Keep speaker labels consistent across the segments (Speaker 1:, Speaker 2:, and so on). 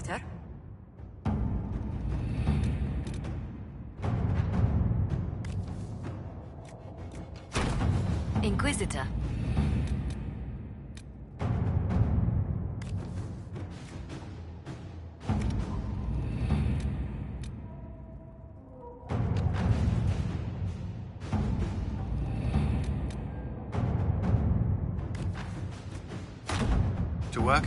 Speaker 1: Inquisitor.
Speaker 2: Inquisitor.
Speaker 3: To work?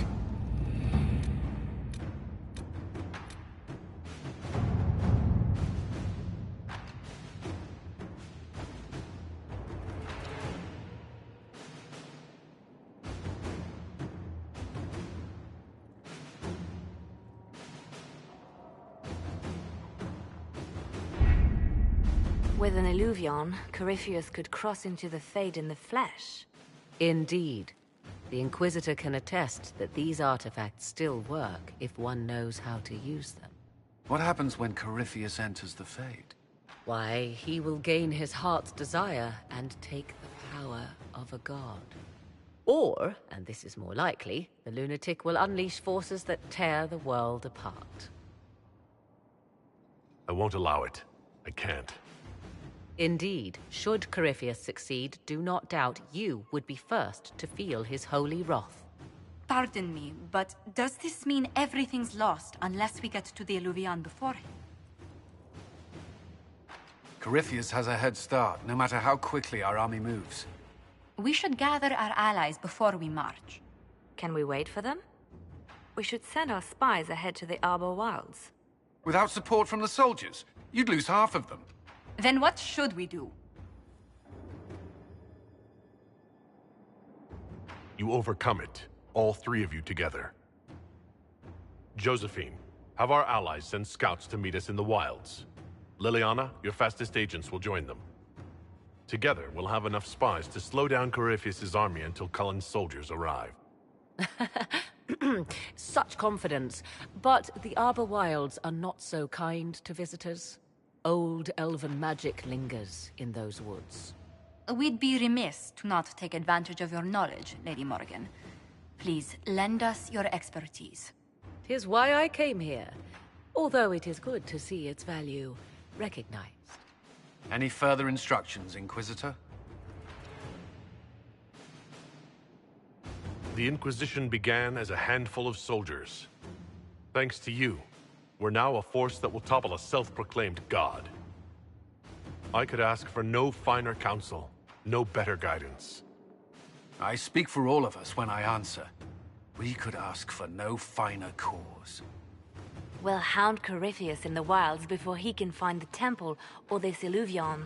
Speaker 2: With an Illuvion, Corypheus could cross into the Fade in the flesh. Indeed. The Inquisitor can attest that these artifacts still work if one knows how to use them.
Speaker 3: What happens when Corypheus enters the Fade?
Speaker 2: Why, he will gain his heart's desire and take the power of a god. Or, and this is more likely, the lunatic will unleash forces that tear the world apart.
Speaker 4: I won't allow it. I can't.
Speaker 2: Indeed, should Corypheus succeed, do not doubt you would be first to feel his holy wrath.
Speaker 1: Pardon me, but does this mean everything's lost unless we get to the Illuvion before him?
Speaker 3: Corypheus has a head start, no matter how quickly our army moves.
Speaker 1: We should gather our allies before we march.
Speaker 2: Can we wait for them? We should send our spies ahead to the Arbor Wilds.
Speaker 3: Without support from the soldiers, you'd lose half of them.
Speaker 1: Then what should we do?
Speaker 4: You overcome it, all three of you together. Josephine, have our allies send scouts to meet us in the wilds. Liliana, your fastest agents will join them. Together, we'll have enough spies to slow down Corypheus' army until Cullen's soldiers arrive.
Speaker 2: Such confidence. But the Arbor Wilds are not so kind to visitors. Old elven magic lingers in those woods.
Speaker 1: We'd be remiss to not take advantage of your knowledge, Lady Morgan. Please, lend us your expertise.
Speaker 2: 'Tis why I came here, although it is good to see its value recognized.
Speaker 3: Any further instructions, Inquisitor?
Speaker 4: The Inquisition began as a handful of soldiers. Thanks to you, we're now a force that will topple a self-proclaimed god. I could ask for no finer counsel, no better guidance.
Speaker 3: I speak for all of us when I answer. We could ask for no finer cause.
Speaker 2: We'll hound Corypheus in the wilds before he can find the temple or this Illuvion.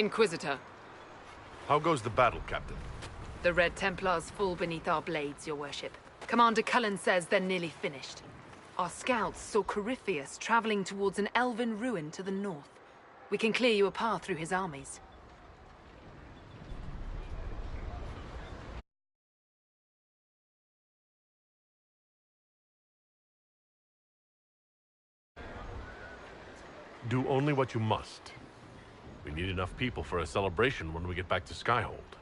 Speaker 5: Inquisitor.
Speaker 4: How goes the battle, Captain?
Speaker 5: The Red Templars fall beneath our blades, your worship. Commander Cullen says they're nearly finished. Our scouts saw Corypheus traveling towards an elven ruin to the north. We can clear you a path through his armies.
Speaker 4: Do only what you must. We need enough people for a celebration when we get back to Skyhold.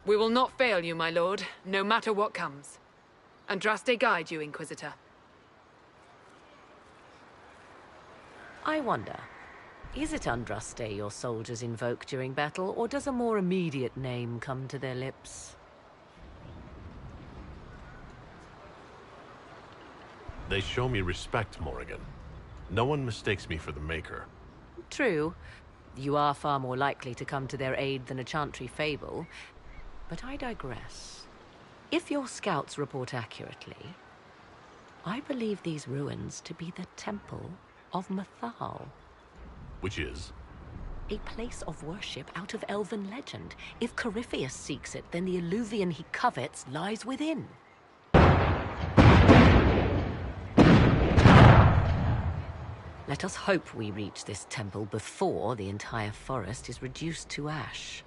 Speaker 5: We will not fail you, my lord, no matter what comes. Andraste guide you, Inquisitor.
Speaker 2: I wonder, is it Andraste your soldiers invoke during battle, or does a more immediate name come to their lips?
Speaker 4: They show me respect, Morrigan. No one mistakes me for the Maker.
Speaker 2: True. You are far more likely to come to their aid than a Chantry fable. But I digress. If your scouts report accurately, I believe these ruins to be the Temple of Mathal.
Speaker 4: Which is?
Speaker 2: A place of worship out of elven legend. If Corypheus seeks it, then the alluvion he covets lies within. Let us hope we reach this temple before the entire forest is reduced to ash.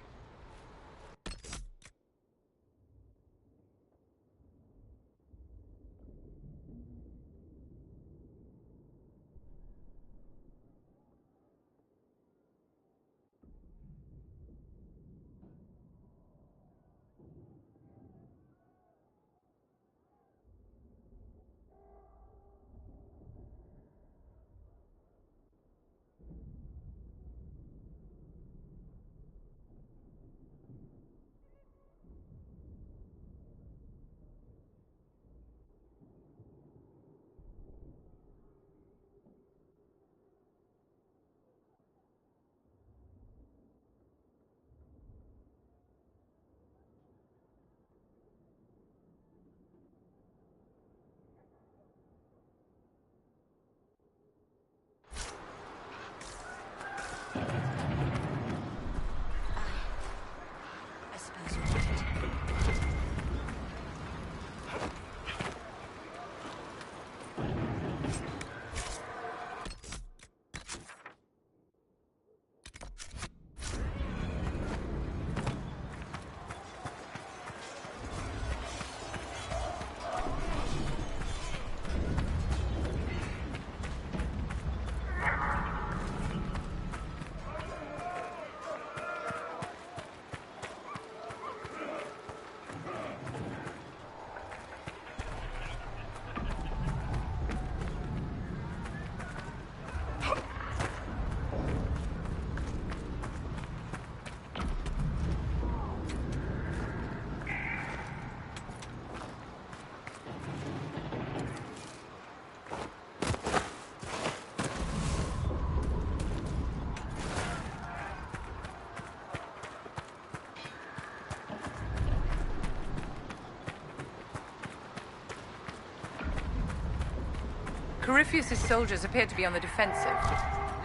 Speaker 6: Corypheus' soldiers appear to be on the defensive.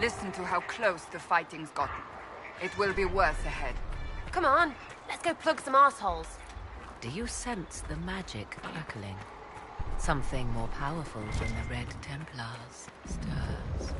Speaker 6: Listen to how close the fighting's gotten. It will be worse ahead.
Speaker 7: Come on, let's go plug some assholes.
Speaker 2: Do you sense the magic crackling? Something more powerful than the Red Templars stirs.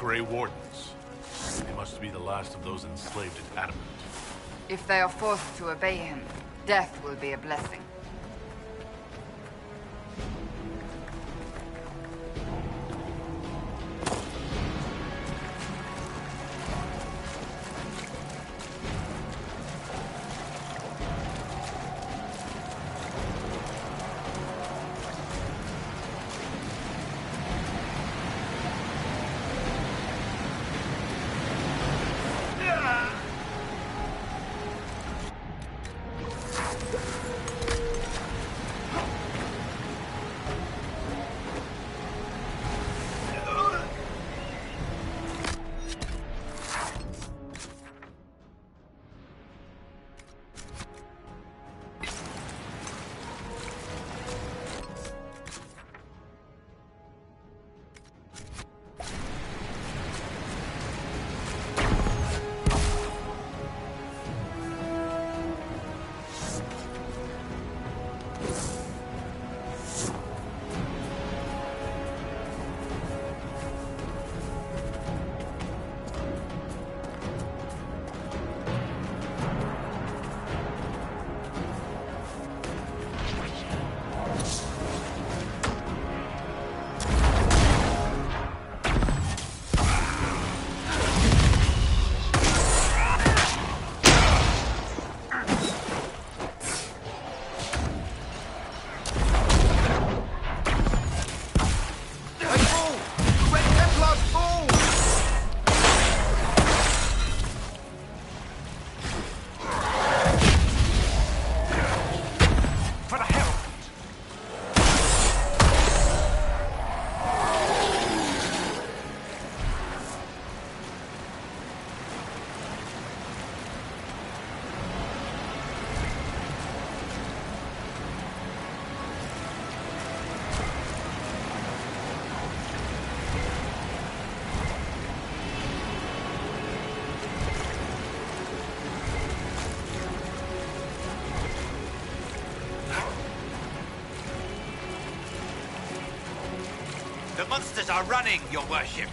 Speaker 4: Grey Wardens. They must be the last of those enslaved at Adamant.
Speaker 6: If they are forced to obey him, death will be a blessing.
Speaker 8: The monsters are running, your worship.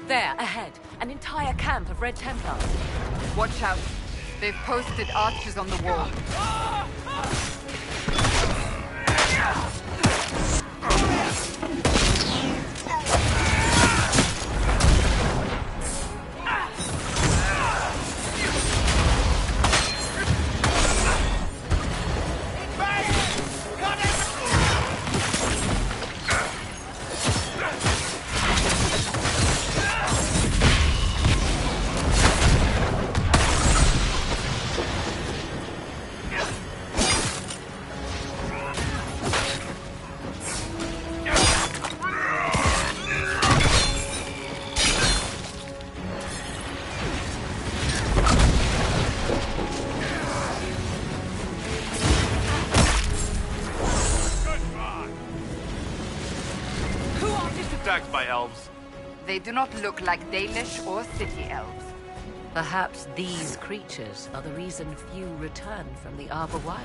Speaker 2: There, ahead. An entire camp of Red Templars.
Speaker 6: Watch out. They've posted archers on the wall.
Speaker 4: Attacked by elves.
Speaker 6: They do not look like Dalish or city elves.
Speaker 2: Perhaps these creatures are the reason few return from the Arbor Wilds.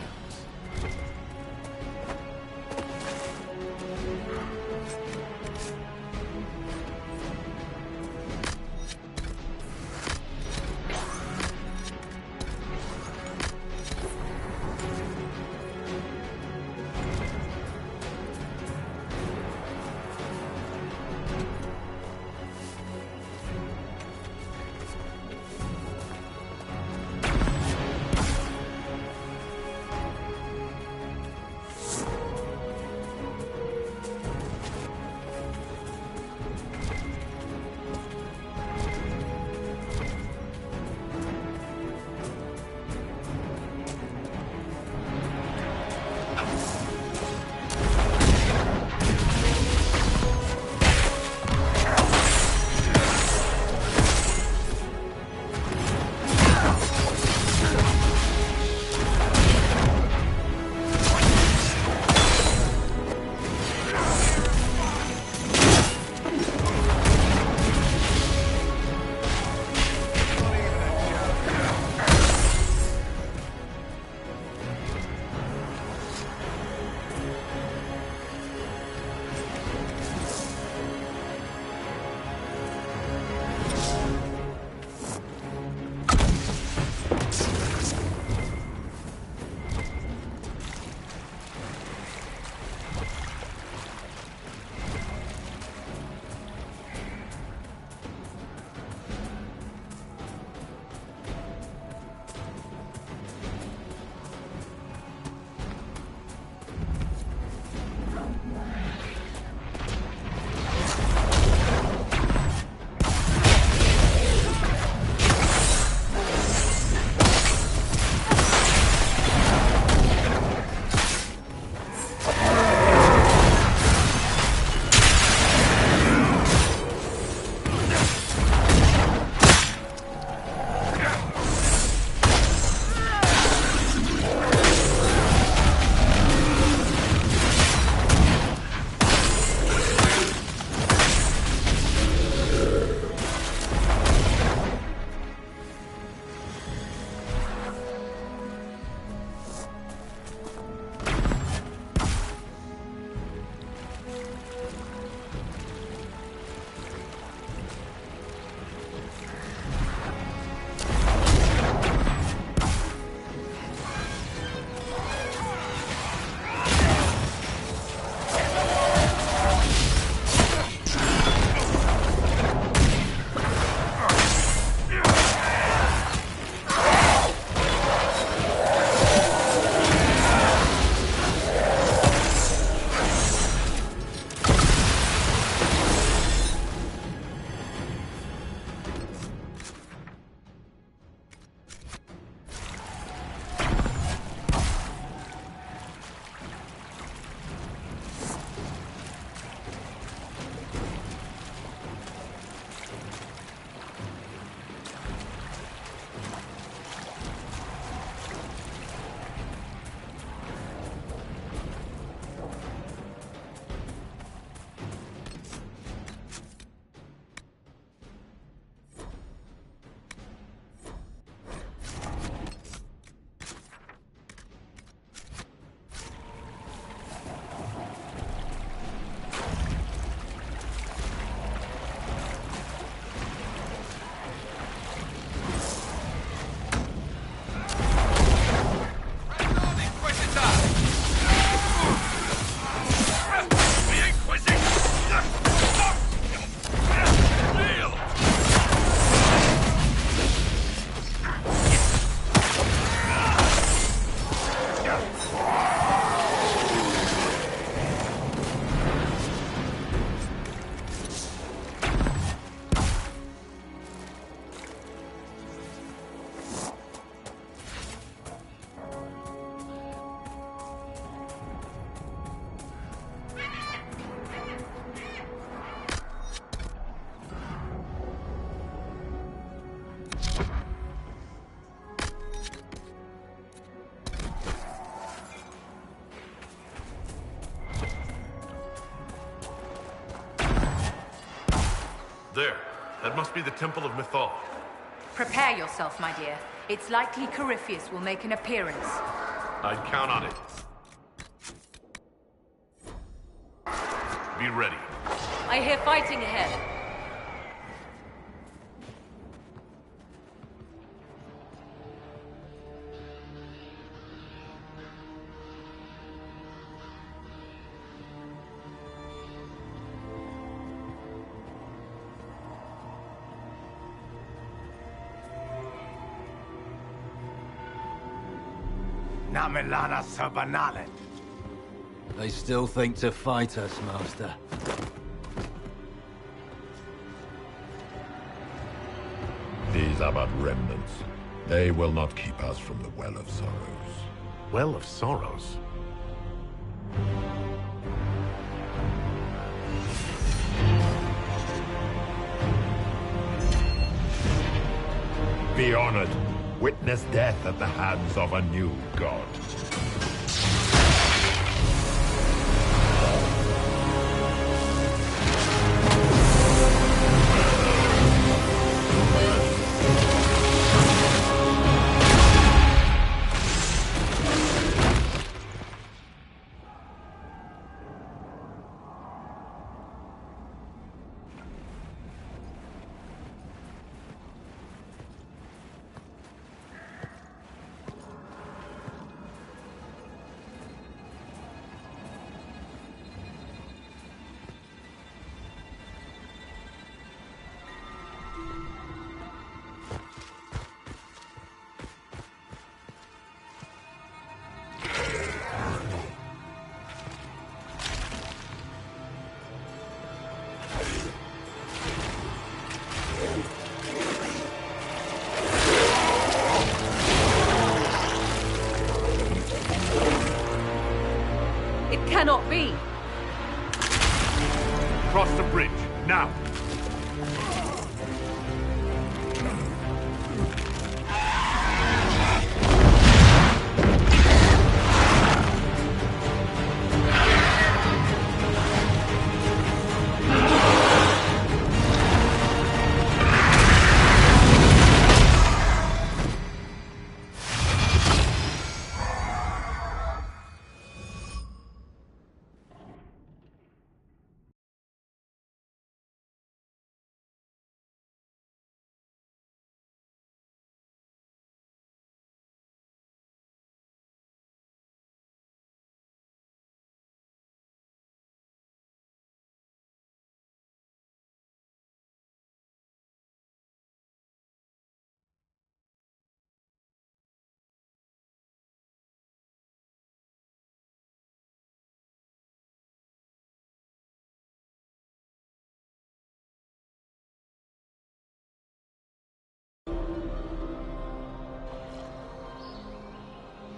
Speaker 4: There. That must be the Temple of Mythal.
Speaker 6: Prepare yourself, my dear. It's likely Corypheus will make an appearance.
Speaker 4: I'd count on it. Be ready.
Speaker 2: I hear fighting ahead.
Speaker 8: Namilana Sabanalet.
Speaker 3: They still think to fight us, Master.
Speaker 9: These are but remnants. They will not keep us from the Well of Sorrows.
Speaker 4: Well of Sorrows?
Speaker 9: Be honored. Witness death at the hands of a new god.
Speaker 2: Cannot be!
Speaker 4: Cross the bridge, now!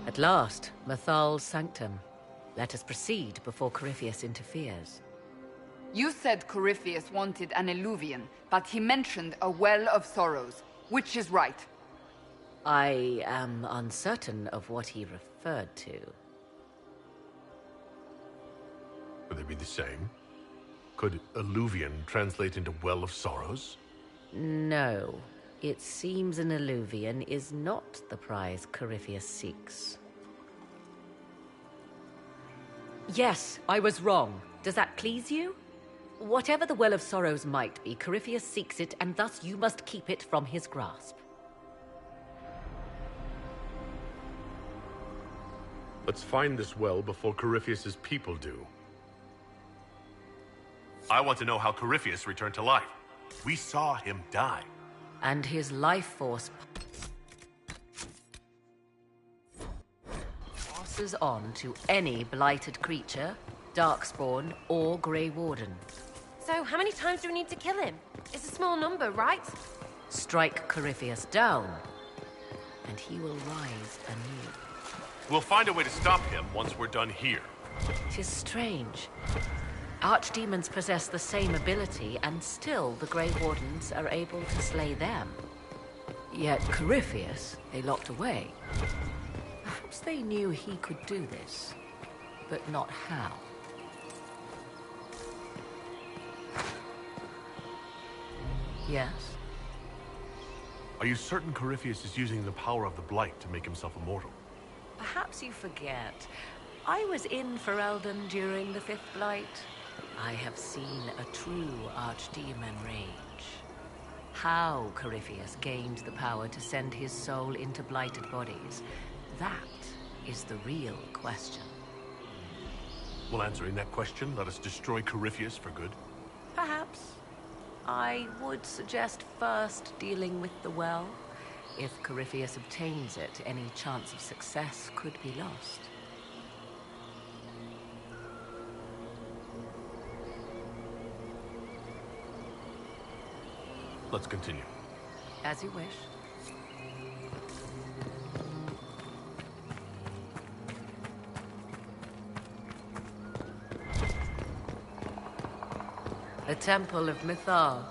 Speaker 2: At last, Mythal's sanctum. Let us proceed before Corypheus interferes.
Speaker 6: You said Corypheus wanted an eluvian, but he mentioned a well of sorrows. Which is right?
Speaker 2: I am uncertain of what he referred to.
Speaker 4: Would they be the same? Could alluvian translate into Well of Sorrows?
Speaker 2: No. It seems an alluvian is not the prize Corypheus seeks. Yes, I was wrong. Does that please you? Whatever the Well of Sorrows might be, Corypheus seeks it, and thus you must keep it from his grasp.
Speaker 4: Let's find this well before Corypheus's people do. I want to know how Corypheus returned to life. We saw him die.
Speaker 2: And his life force passes on to any blighted creature, darkspawn, or Grey Warden.
Speaker 7: So, how many times do we need to kill him? It's a small number, right?
Speaker 2: Strike Corypheus down, and he will rise anew.
Speaker 4: We'll find a way to stop him once we're done here.
Speaker 2: 'Tis strange. Archdemons possess the same ability, and still the Grey Wardens are able to slay them. Yet Corypheus, they locked away. Perhaps they knew he could do this, but not how. Yes?
Speaker 4: Are you certain Corypheus is using the power of the Blight to make himself immortal?
Speaker 2: Perhaps you forget. I was in Ferelden during the Fifth Blight. I have seen a true archdemon rage. How Corypheus gained the power to send his soul into blighted bodies, that is the real question.
Speaker 4: Will answering that question let us destroy Corypheus for good?
Speaker 2: Perhaps. I would suggest first dealing with the well. If Corypheus obtains it, any chance of success could be lost.
Speaker 4: Let's continue.
Speaker 2: As you wish. The Temple of Mythal,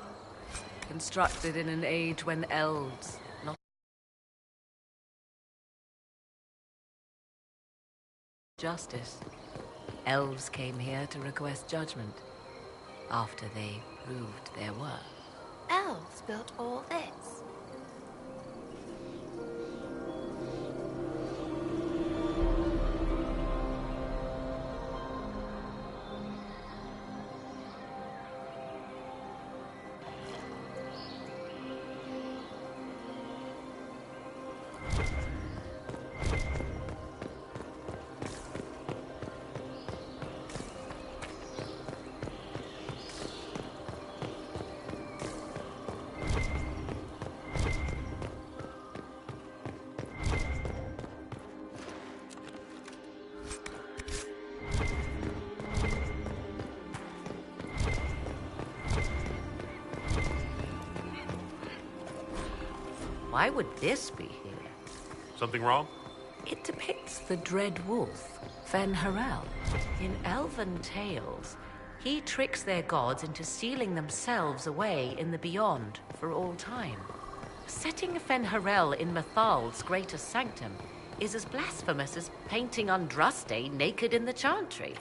Speaker 2: constructed in an age when elves, not justice. Elves came here to request judgment, after they proved their worth.
Speaker 7: Elves built all this.
Speaker 2: Why would this be here?
Speaker 4: Something wrong?
Speaker 2: It depicts the dread wolf, Fen-Harel. In elven tales, he tricks their gods into sealing themselves away in the beyond for all time. Setting Fen-Harel in Mythal's greatest sanctum is as blasphemous as painting Andraste naked in the chantry.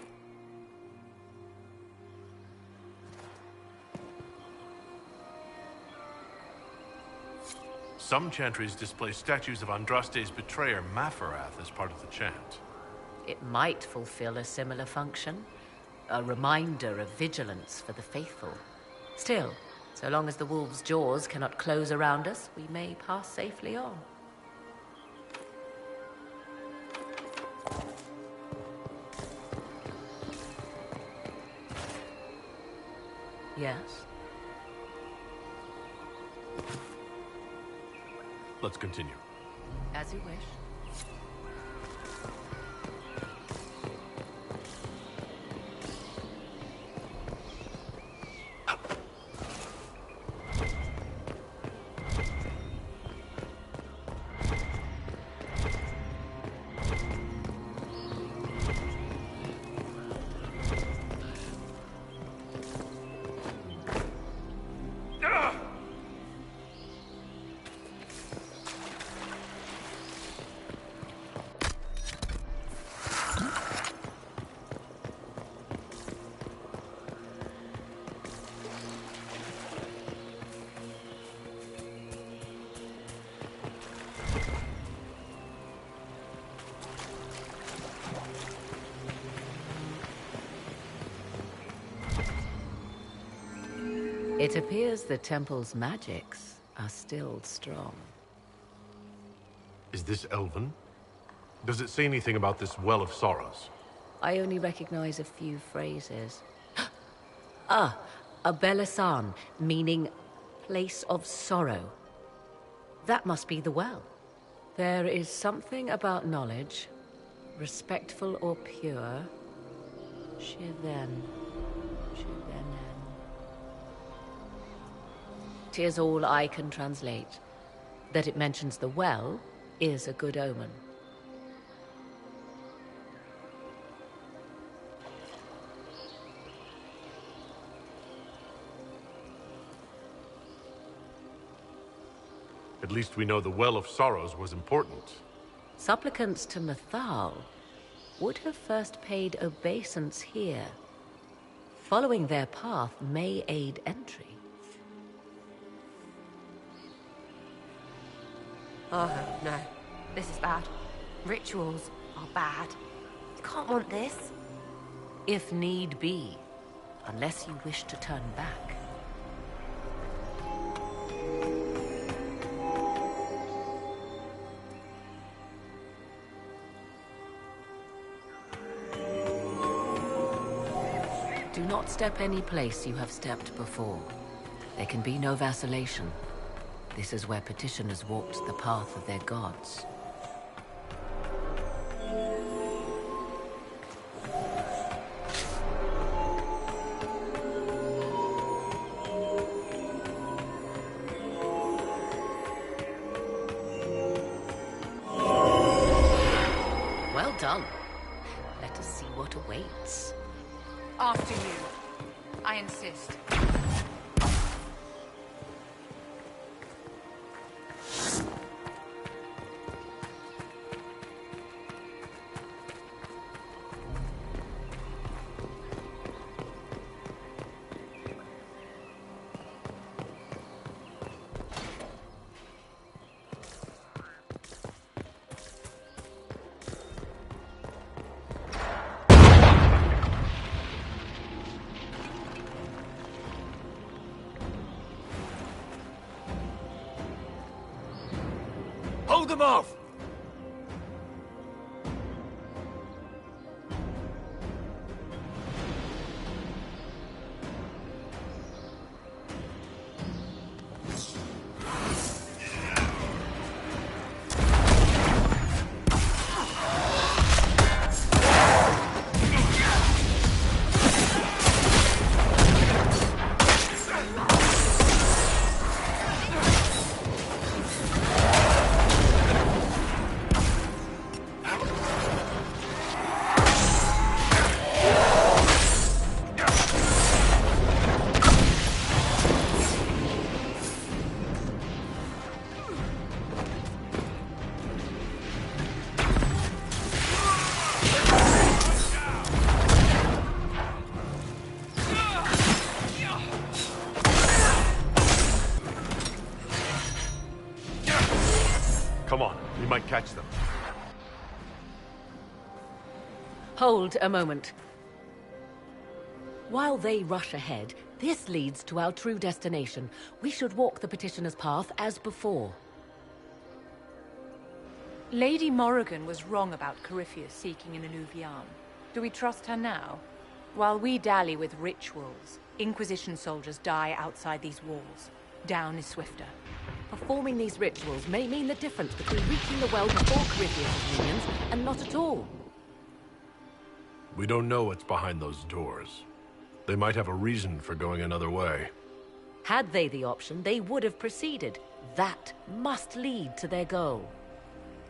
Speaker 4: Some chantries display statues of Andraste's betrayer, Mafarath, as part of the chant.
Speaker 2: It might fulfill a similar function, a reminder of vigilance for the faithful. Still, so long as the wolf's jaws cannot close around us, we may pass safely on. Yes?
Speaker 4: Let's continue.
Speaker 2: As you wish. It appears the temple's magics are still strong.
Speaker 4: Is this Elven? Does it say anything about this Well of Sorrows?
Speaker 2: I only recognize a few phrases. Ah, a Belisan, meaning place of sorrow. That must be the well. There is something about knowledge, respectful or pure. Shiven. 'Tis all I can translate. That it mentions the well is a good omen.
Speaker 4: At least we know the Well of Sorrows was important.
Speaker 2: Supplicants to Mythal would have first paid obeisance here. Following their path may aid entry.
Speaker 7: Oh, no. This is bad. Rituals are bad. You can't want this.
Speaker 2: If need be, unless you wish to turn back. Do not step any place you have stepped before. There can be no vacillation. This is where petitioners walked the path of their gods. Well done. Let us see what awaits.
Speaker 6: After you. I insist.
Speaker 3: Hold them off!
Speaker 4: Come on, we might catch them.
Speaker 2: Hold a moment. While they rush ahead, this leads to our true destination. We should walk the petitioner's path as before.
Speaker 10: Lady Morrigan was wrong about Corypheus seeking an Alluvian. Do we trust her now? While we dally with rituals, Inquisition soldiers die outside these walls. Down is swifter.
Speaker 2: Performing these rituals may mean the difference between reaching the well before Corypheus' minions and not at all.
Speaker 4: We don't know what's behind those doors. They might have a reason for going another way.
Speaker 2: Had they the option, they would have proceeded. That must lead to their goal.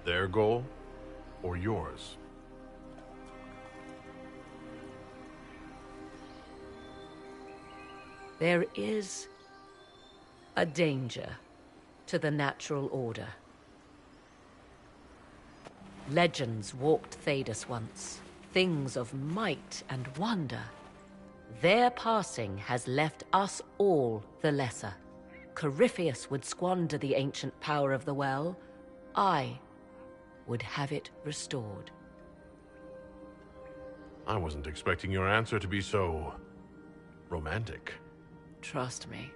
Speaker 4: Their goal, or yours?
Speaker 2: There is a danger to the natural order. Legends walked Thedas once, things of might and wonder. Their passing has left us all the lesser. Corypheus would squander the ancient power of the well. I would have it restored.
Speaker 4: I wasn't expecting your answer to be so romantic.
Speaker 2: Trust me,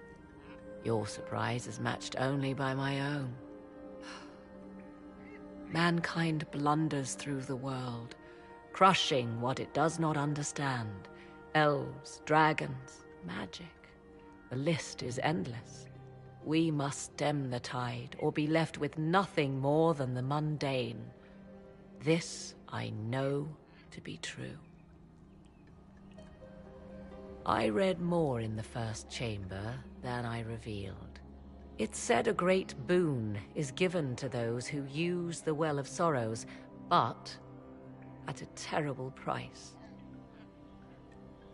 Speaker 2: your surprise is matched only by my own. Mankind blunders through the world, crushing what it does not understand. Elves, dragons, magic. The list is endless. We must stem the tide, or be left with nothing more than the mundane. This I know to be true. I read more in the first chamber than I revealed. It said a great boon is given to those who use the Well of Sorrows, but at a terrible price.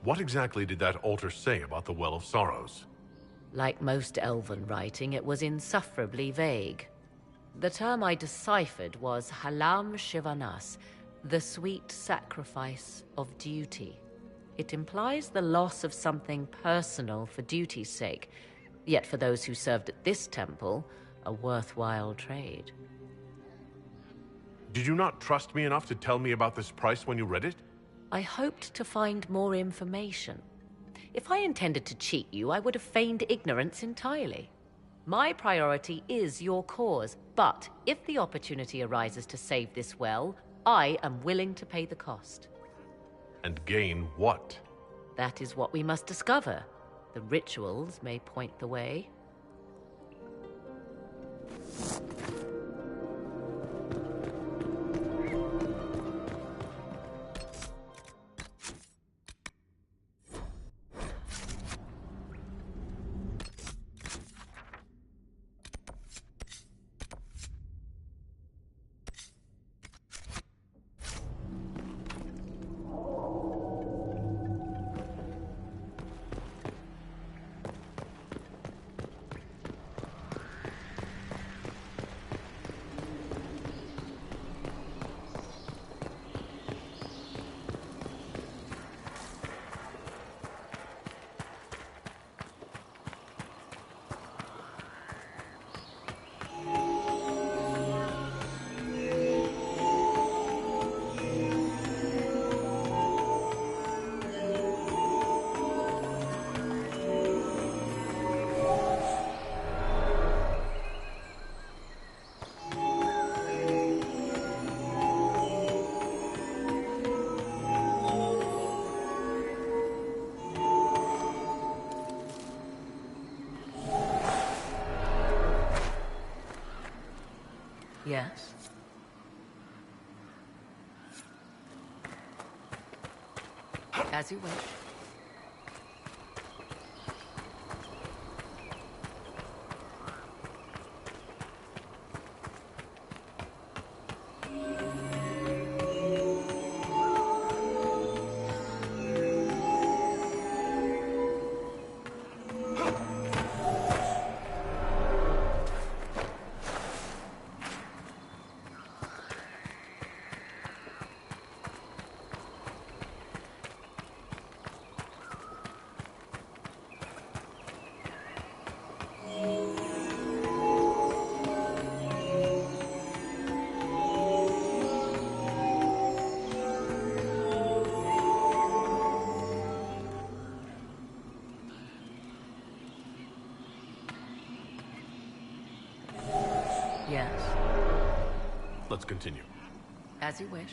Speaker 4: What exactly did that altar say about the Well of Sorrows?
Speaker 2: Like most elven writing, it was insufferably vague. The term I deciphered was Halam Shivanas, the sweet sacrifice of duty. It implies the loss of something personal for duty's sake, yet for those who served at this temple, a worthwhile trade.
Speaker 4: Did you not trust me enough to tell me about this price when you read it?
Speaker 2: I hoped to find more information. If I intended to cheat you, I would have feigned ignorance entirely. My priority is your cause, but if the opportunity arises to save this well, I am willing to pay the cost.
Speaker 4: And gain what?
Speaker 2: That is what we must discover. The rituals may point the way. Yes? As you wish. Yes.
Speaker 4: Let's continue.
Speaker 2: As you wish.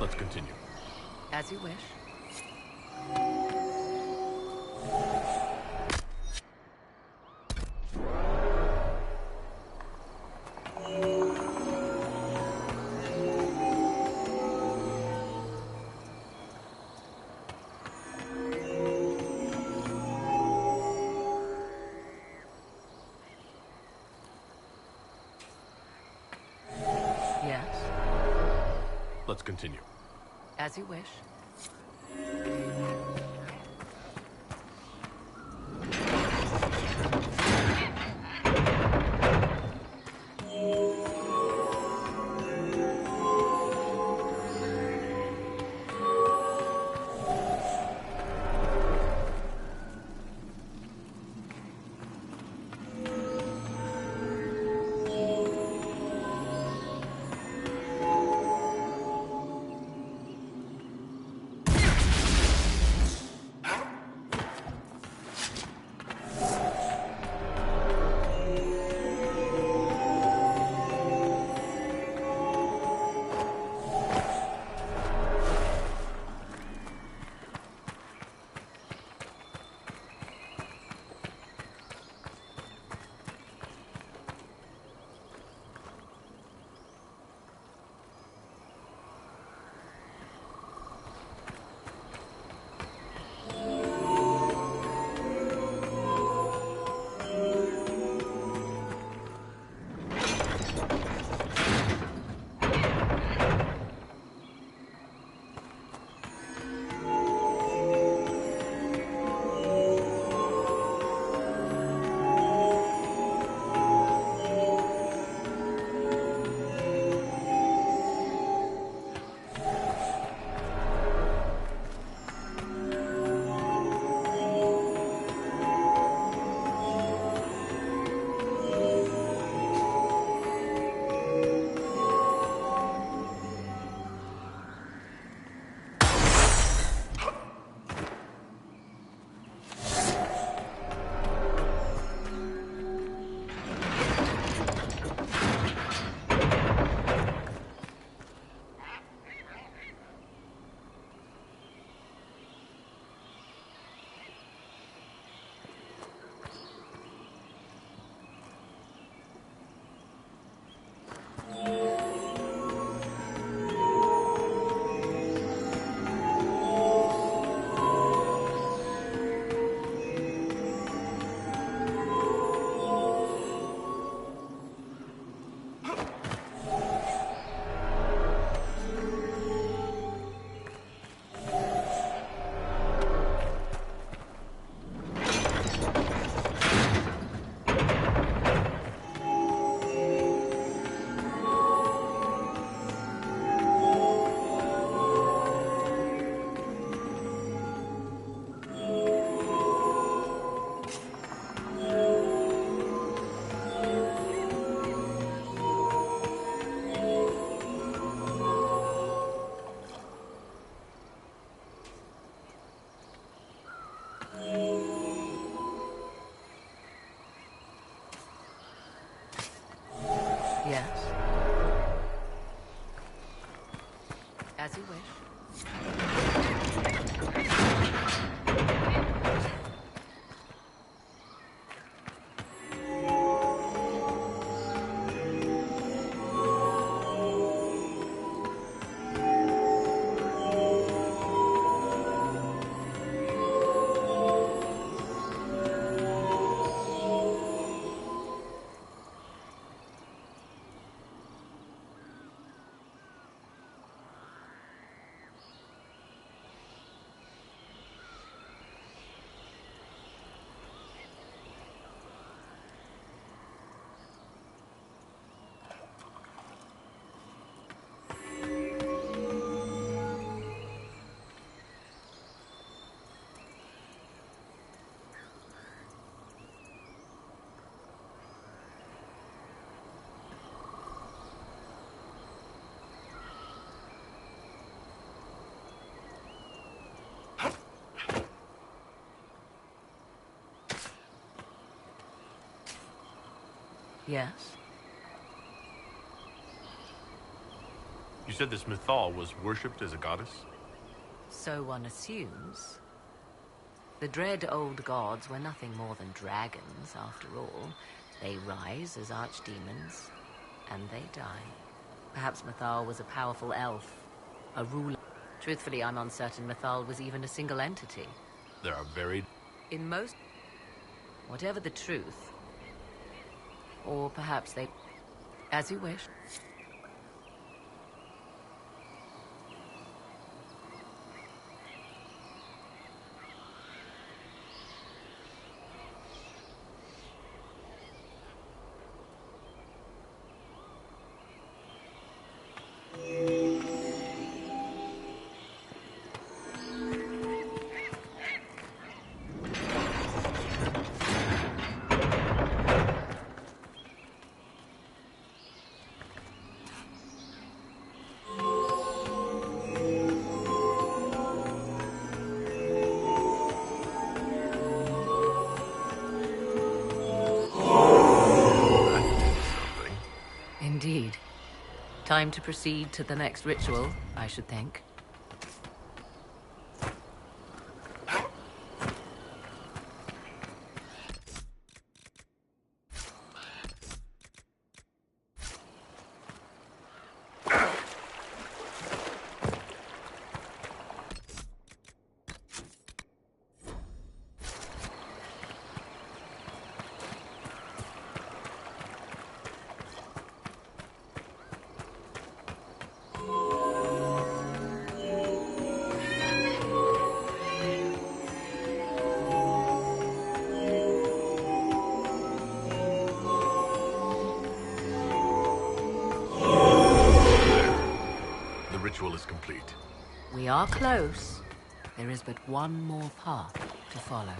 Speaker 4: Let's continue.
Speaker 2: As you wish. Yes.
Speaker 4: Let's continue.
Speaker 2: As you wish. Yes. As you wish. Yes?
Speaker 4: You said this Mythal was worshipped as a goddess?
Speaker 2: So one assumes. The dread old gods were nothing more than dragons, after all. They rise as archdemons, and they die. Perhaps Mythal was a powerful elf, a ruler. Truthfully, I'm uncertain Mythal was even a single entity.
Speaker 4: There are varied...
Speaker 2: In most... Whatever the truth. Or perhaps they... As you wish. Indeed. Time to proceed to the next ritual, I should think.
Speaker 4: The ritual is complete.
Speaker 2: We are close. There is but one more path to follow.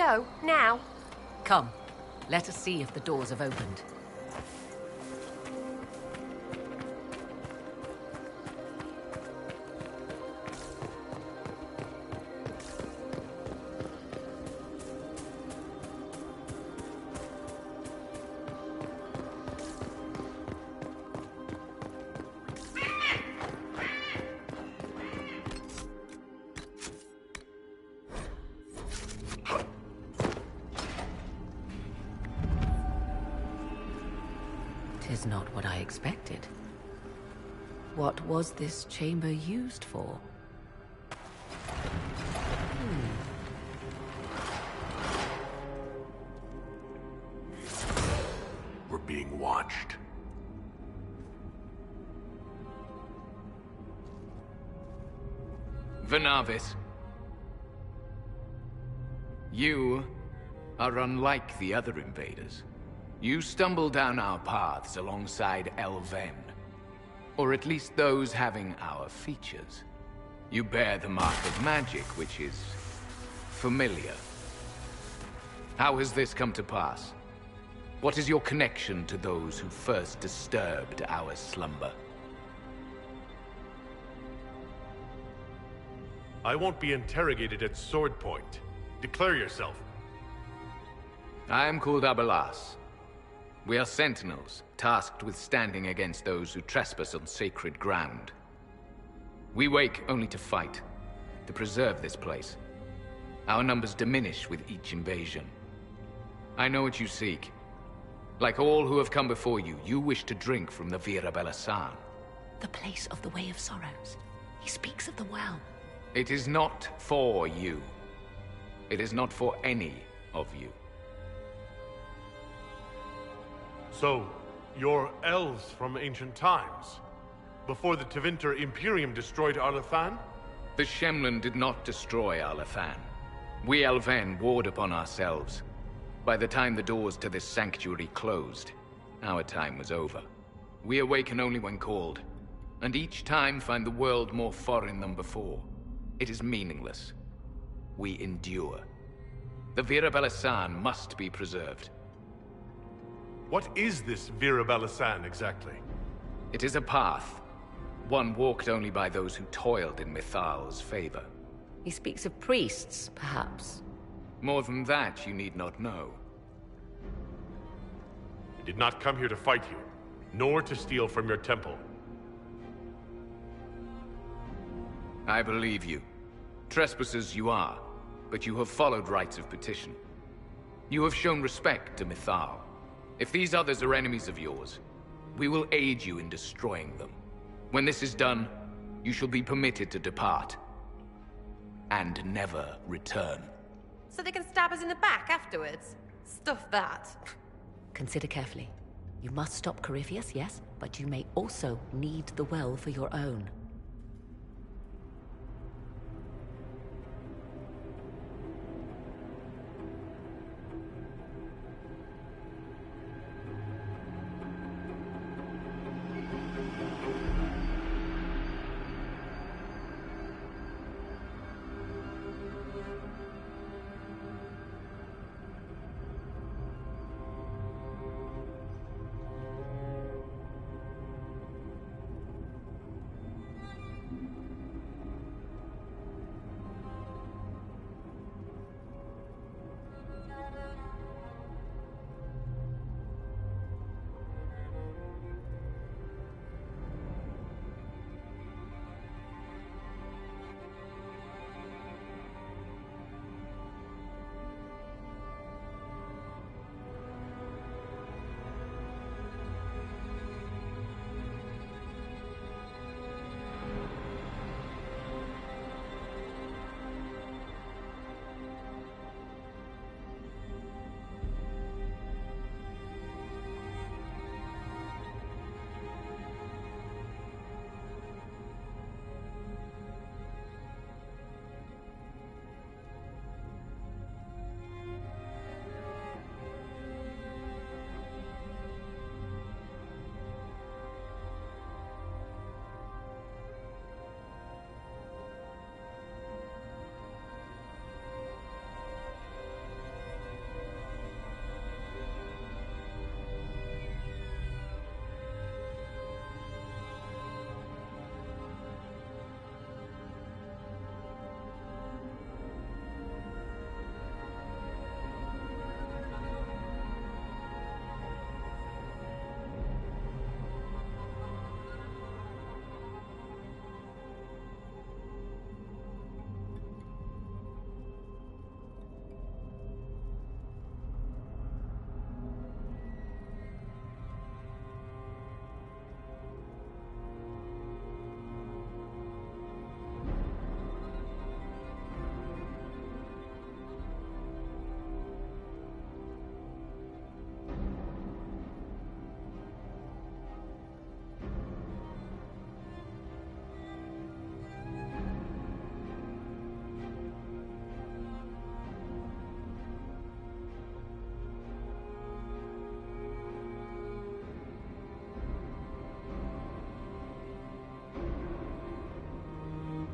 Speaker 7: go, now.
Speaker 2: Come, let us see if the doors have opened. Tis not what I expected. What was this chamber used for?
Speaker 4: We're being watched.
Speaker 11: Venavis. You are unlike the other invaders. You stumble down our paths alongside Elven. Or at least those having our features. You bear the mark of magic, which is familiar. How has this come to pass? What is your connection to those who first disturbed our slumber?
Speaker 4: I won't be interrogated at sword point. Declare yourself.
Speaker 11: I am called Abelas. We are sentinels, tasked with standing against those who trespass on sacred ground. We wake only to fight, to preserve this place. Our numbers diminish with each invasion. I know what you seek. Like all who have come before you, you wish to drink from the Vira Belasan.
Speaker 2: The place of the Way of Sorrows. He speaks of the well.
Speaker 11: It is not for you. It is not for any of you.
Speaker 4: So, you're elves from ancient times? Before the Tevinter Imperium destroyed Arlathan?
Speaker 11: The Shemlin did not destroy Arlathan. We Elven warred upon ourselves. By the time the doors to this sanctuary closed, our time was over. We awaken only when called, and each time find the world more foreign than before. It is meaningless. We endure. The Vira Belasan must be preserved.
Speaker 4: What is this Vira Belasan exactly?
Speaker 11: It is a path. One walked only by those who toiled in Mithal's favor.
Speaker 2: He speaks of priests, perhaps.
Speaker 11: More than that, you need not know.
Speaker 4: I did not come here to fight you, nor to steal from your temple.
Speaker 11: I believe you. Trespassers you are, but you have followed rites of petition. You have shown respect to Mithal. If these others are enemies of yours, we will aid you in destroying them. When this is done, you shall be permitted to depart. And never return.
Speaker 7: So they can stab us in the back afterwards? Stuff that.
Speaker 2: Consider carefully. You must stop Corypheus, yes, but you may also need the well for your own.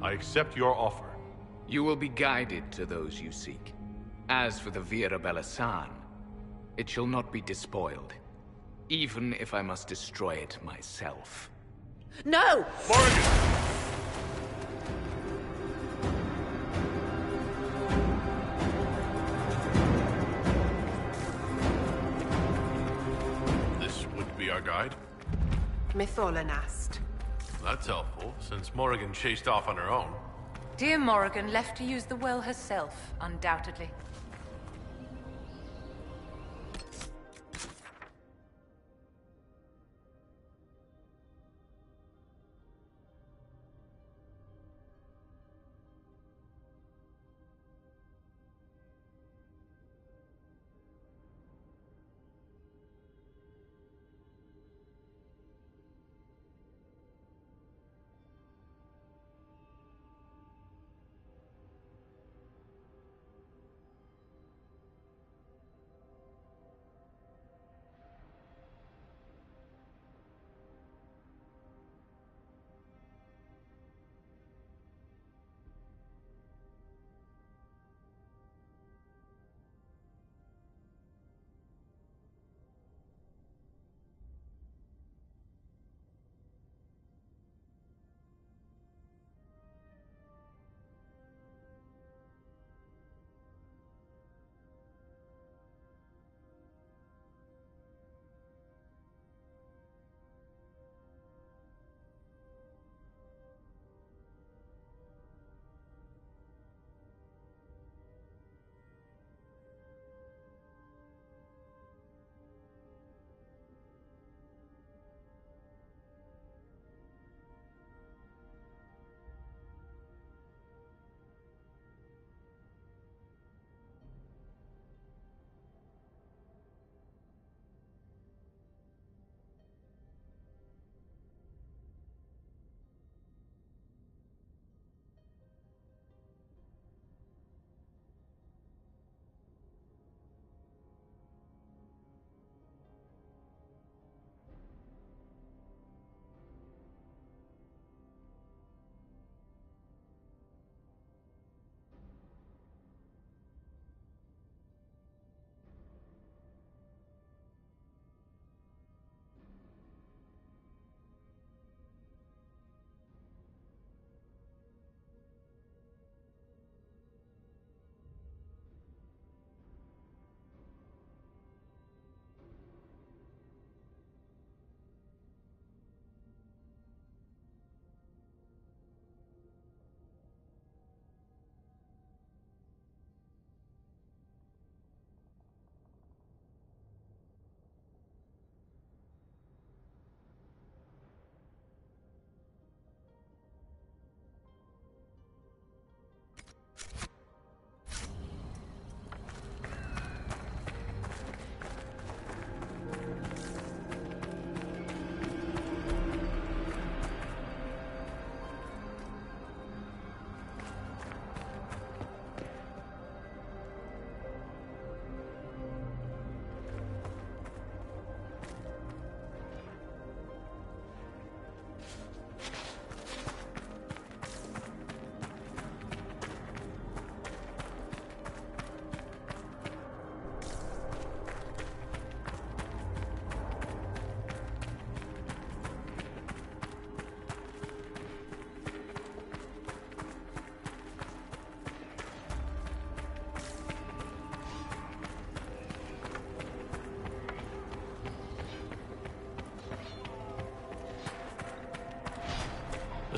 Speaker 4: I accept your offer.
Speaker 11: You will be guided to those you seek. As for the Vira Belasan, it shall not be despoiled, even if I must destroy it myself.
Speaker 2: No!
Speaker 4: Morgan! This would be our guide?
Speaker 12: Mytholanast.
Speaker 4: That's helpful, since Morrigan chased off on her own.
Speaker 10: Dear Morrigan left to use the well herself, undoubtedly.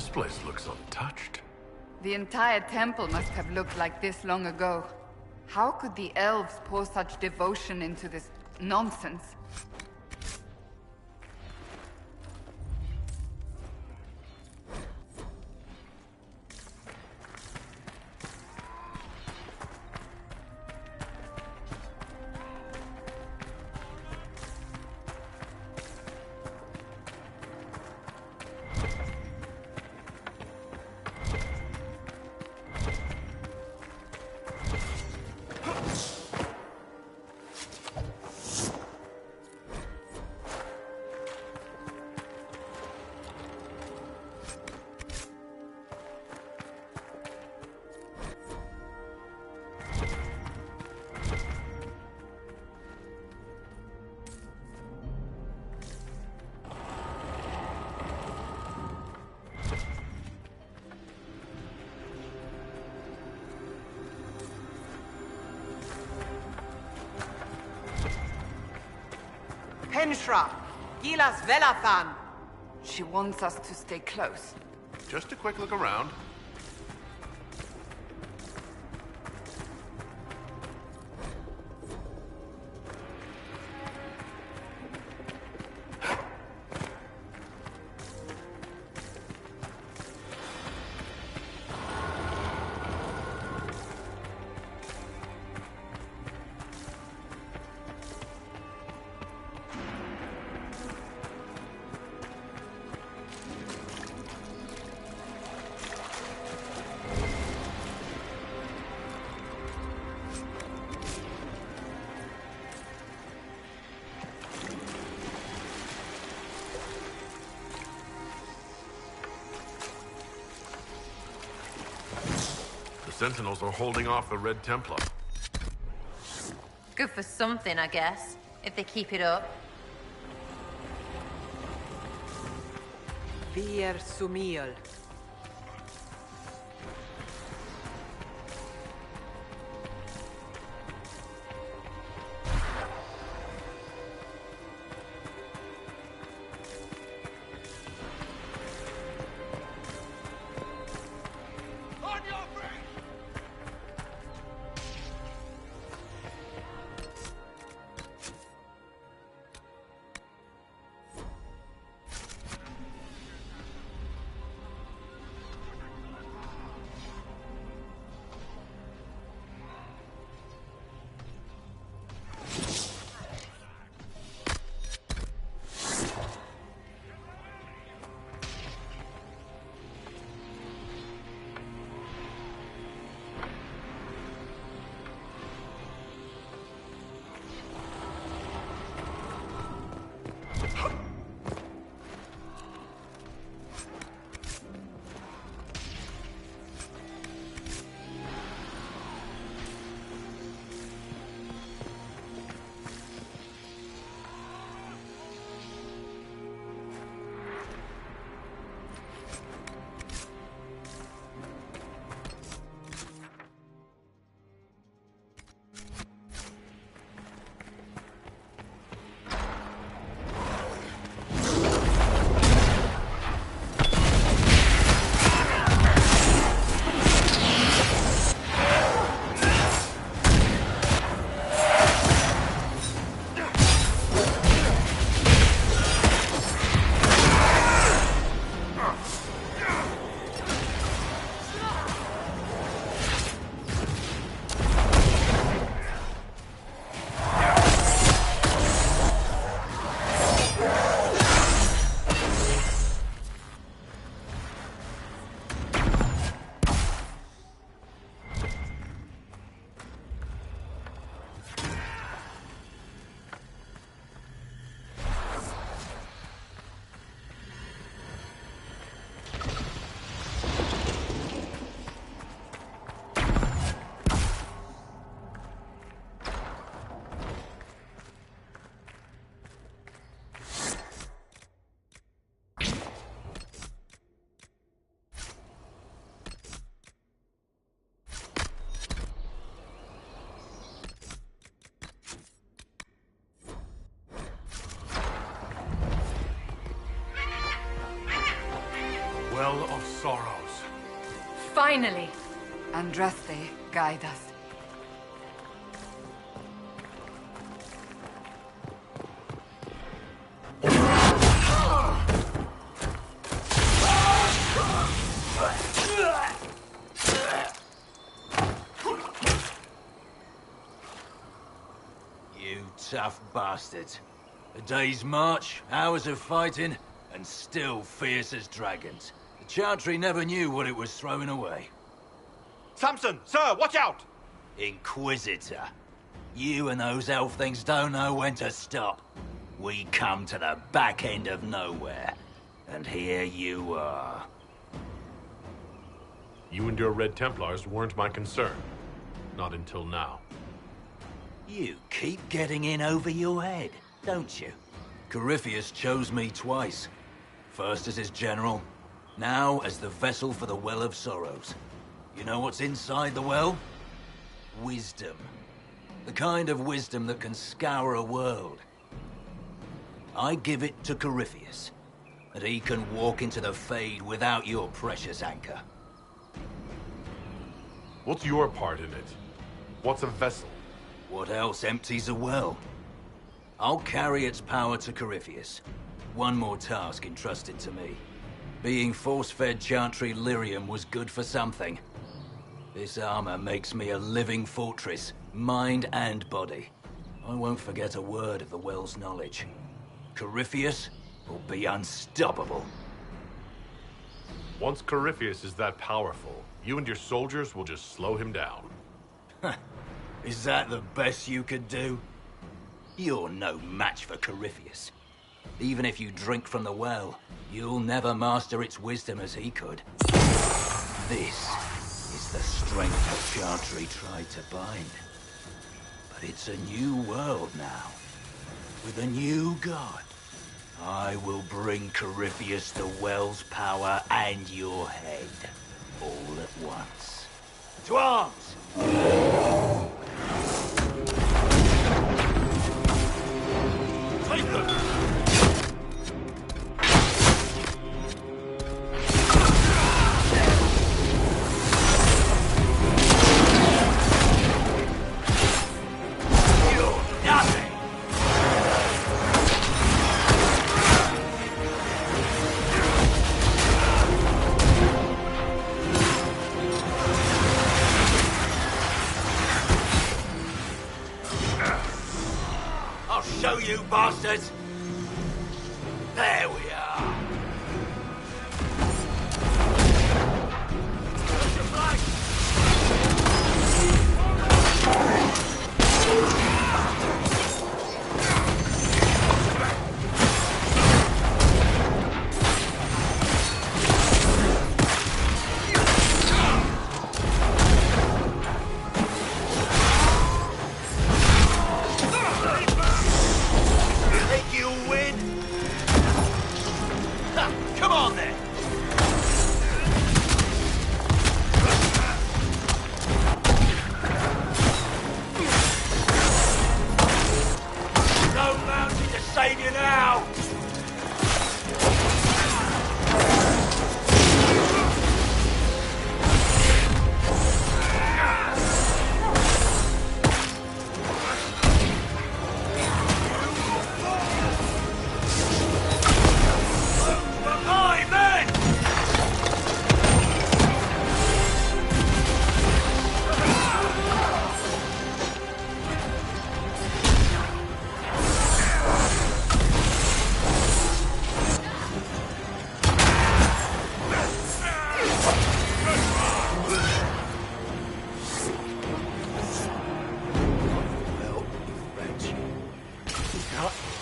Speaker 4: This place looks untouched.
Speaker 6: The entire temple must have looked like this long ago. How could the elves pour such devotion into this nonsense?
Speaker 12: Tenshra, Gilas Velathan.
Speaker 6: She wants us to stay close.
Speaker 4: Just a quick look around. Sentinels are holding off the Red Templar.
Speaker 7: Good for something, I guess, if they keep it up.
Speaker 12: Vier Sumiel.
Speaker 3: Well of Sorrows.
Speaker 10: Finally!
Speaker 6: Andraste, guide us.
Speaker 8: You tough bastards. A day's march, hours of fighting, and still fierce as dragons. The Chantry never knew what it was throwing away.
Speaker 13: Samson, sir, watch out!
Speaker 8: Inquisitor. You and those elf things don't know when to stop. We come to the back end of nowhere. And here you are.
Speaker 4: You and your Red Templars weren't my concern. Not until now.
Speaker 8: You keep getting in over your head, don't you? Corypheus chose me twice. First as his general, now as the vessel for the Well of Sorrows. You know what's inside the well? Wisdom. The kind of wisdom that can scour a world. I give it to Corypheus, that he can walk into the Fade without your precious anchor.
Speaker 4: What's your part in it? What's a vessel?
Speaker 8: What else empties a well? I'll carry its power to Corypheus. One more task entrusted to me. Being force-fed Chantry lyrium was good for something. This armor makes me a living fortress, mind and body. I won't forget a word of the well's knowledge. Corypheus will be unstoppable.
Speaker 4: Once Corypheus is that powerful, you and your soldiers will just slow him down.
Speaker 8: Is that the best you could do? You're no match for Corypheus. Even if you drink from the well, you'll never master its wisdom as he could. This is the strength of Chantry tried to bind. But it's a new world now, with a new god. I will bring Corypheus the well's power and your head, all at once. To arms! Take them! Show you bastards! There we are! Come on then! No mountain to save you now!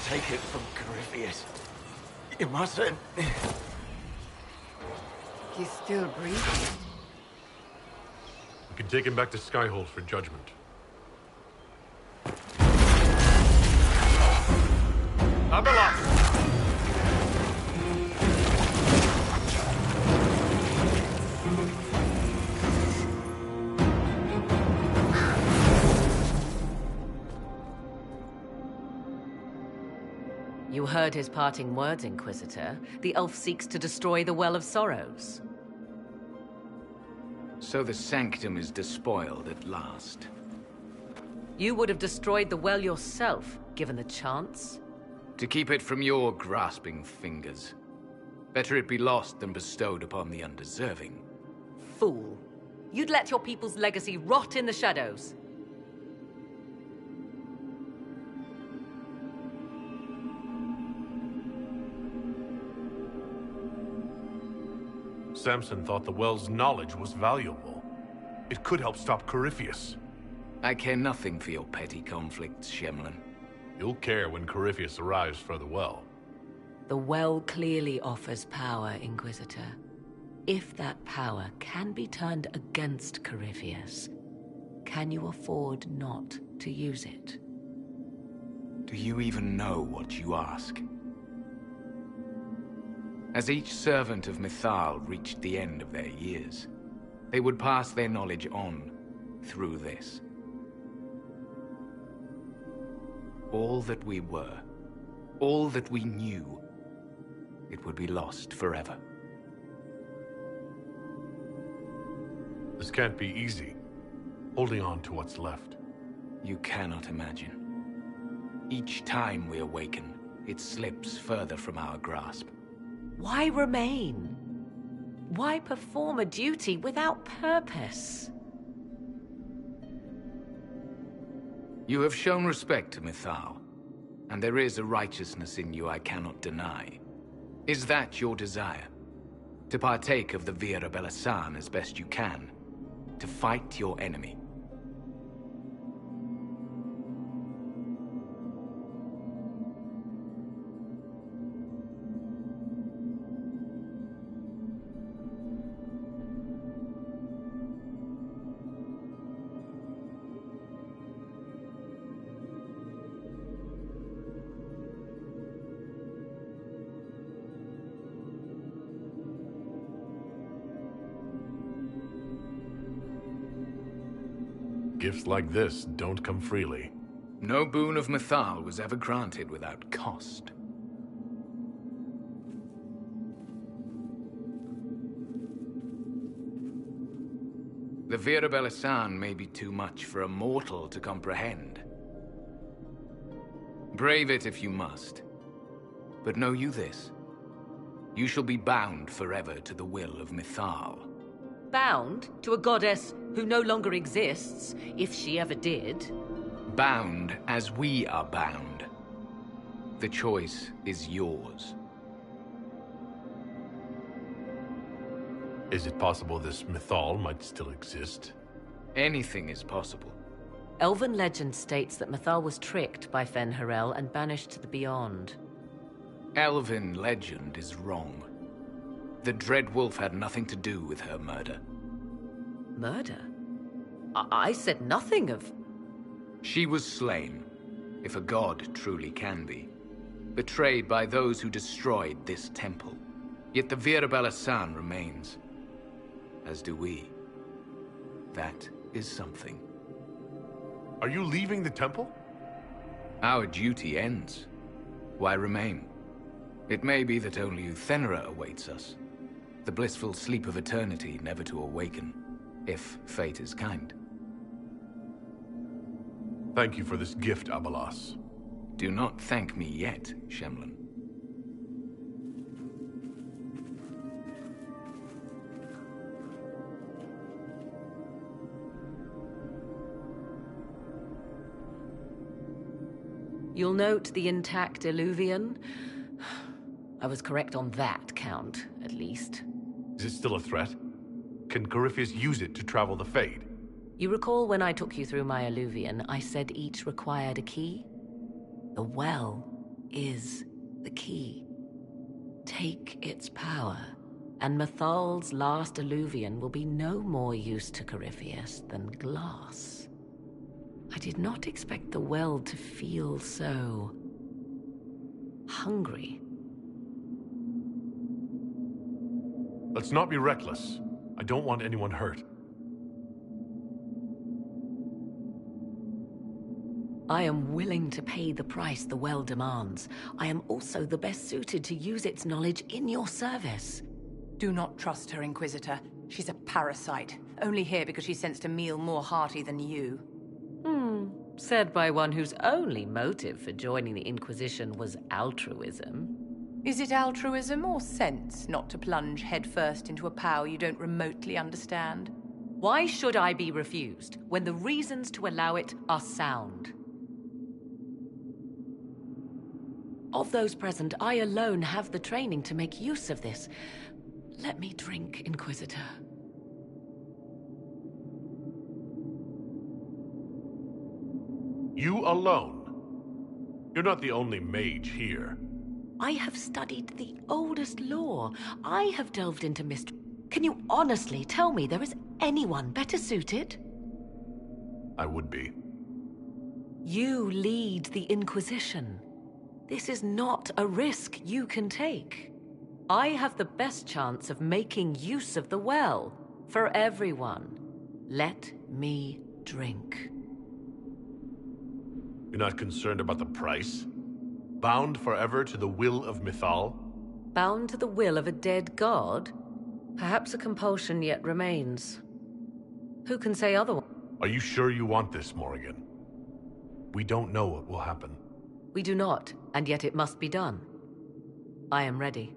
Speaker 8: Take it from Corypheus. You mustn't.
Speaker 6: He's still breathing.
Speaker 4: We can take him back to Skyhold for judgment. Ambulance!
Speaker 2: You heard his parting words, Inquisitor. The elf seeks to destroy the Well of Sorrows.
Speaker 11: So the Sanctum is despoiled at last.
Speaker 2: You would have destroyed the well yourself, given the chance.
Speaker 11: To keep it from your grasping fingers. Better it be lost than bestowed upon the undeserving.
Speaker 2: Fool. You'd let your people's legacy rot in the shadows.
Speaker 4: Samson thought the well's knowledge was valuable. It could help stop Corypheus.
Speaker 11: I care nothing for your petty conflicts, Shemlin.
Speaker 4: You'll care when Corypheus arrives for the well.
Speaker 2: The well clearly offers power, Inquisitor. If that power can be turned against Corypheus, can you afford not to use it?
Speaker 11: Do you even know what you ask? As each servant of Mythal reached the end of their years, they would pass their knowledge on through this. All that we were all that we knew, it would be lost forever.
Speaker 4: This can't be easy, holding on to what's left.
Speaker 11: You cannot imagine. Each time we awaken, it slips further from our grasp.
Speaker 2: Why remain? Why perform a duty without purpose?
Speaker 11: You have shown respect to Mythal, and there is a righteousness in you I cannot deny. Is that your desire? To partake of the Vira Belasan as best you can? To fight your enemy?
Speaker 4: Gifts like this don't come freely.
Speaker 11: No boon of Mythal was ever granted without cost. The Vira Belasan may be too much for a mortal to comprehend. Brave it if you must. But know you this. You shall be bound forever to the will of Mythal.
Speaker 2: Bound to a goddess who no longer exists, if she ever did.
Speaker 11: Bound as we are bound. The choice is yours.
Speaker 4: Is it possible this Mythal might still exist?
Speaker 11: Anything is possible.
Speaker 2: Elven legend states that Mythal was tricked by Fen-Harel and banished to the Beyond.
Speaker 11: Elven legend is wrong. The Dread Wolf had nothing to do with her murder.
Speaker 2: Murder? I said nothing of...
Speaker 11: She was slain, if a god truly can be. Betrayed by those who destroyed this temple. Yet the Vira Belasan remains. As do we. That is something.
Speaker 4: Are you leaving the temple?
Speaker 11: Our duty ends. Why remain? It may be that only Uthenera awaits us. The blissful sleep of eternity never to awaken, if fate is kind.
Speaker 4: Thank you for this gift, Abalas.
Speaker 11: Do not thank me yet, Shemlin.
Speaker 2: You'll note the intact Illuvian. I was correct on that count, at least.
Speaker 4: Is it still a threat? Can Corypheus use it to travel the Fade?
Speaker 2: You recall when I took you through my Illuvian, I said each required a key? The well is the key. Take its power, and Mythal's last Illuvian will be no more use to Corypheus than glass. I did not expect the well to feel so... hungry.
Speaker 4: Let's not be reckless. I don't want anyone hurt.
Speaker 2: I am willing to pay the price the well demands. I am also the best suited to use its knowledge in your service.
Speaker 10: Do not trust her, Inquisitor. She's a parasite, only here because she sensed a meal more hearty than you.
Speaker 2: Said by one whose only motive for joining the Inquisition was altruism.
Speaker 10: Is it altruism or sense not to plunge headfirst into a power you don't remotely understand?
Speaker 2: Why should I be refused when the reasons to allow it are sound? Of those present, I alone have the training to make use of this. Let me drink, Inquisitor.
Speaker 4: You alone? You're not the only mage here.
Speaker 2: I have studied the oldest lore. I have delved into mystery. Can you honestly tell me there is anyone better suited?
Speaker 4: I would be.
Speaker 2: You lead the Inquisition. This is not a risk you can take. I have the best chance of making use of the well for everyone. Let me drink.
Speaker 4: You're not concerned about the price? Bound forever to the will of Mythal?
Speaker 2: Bound to the will of a dead god? Perhaps a compulsion yet remains. Who can say otherwise?
Speaker 4: Are you sure you want this, Morrigan? We don't know what will happen.
Speaker 2: We do not, and yet it must be done. I am ready.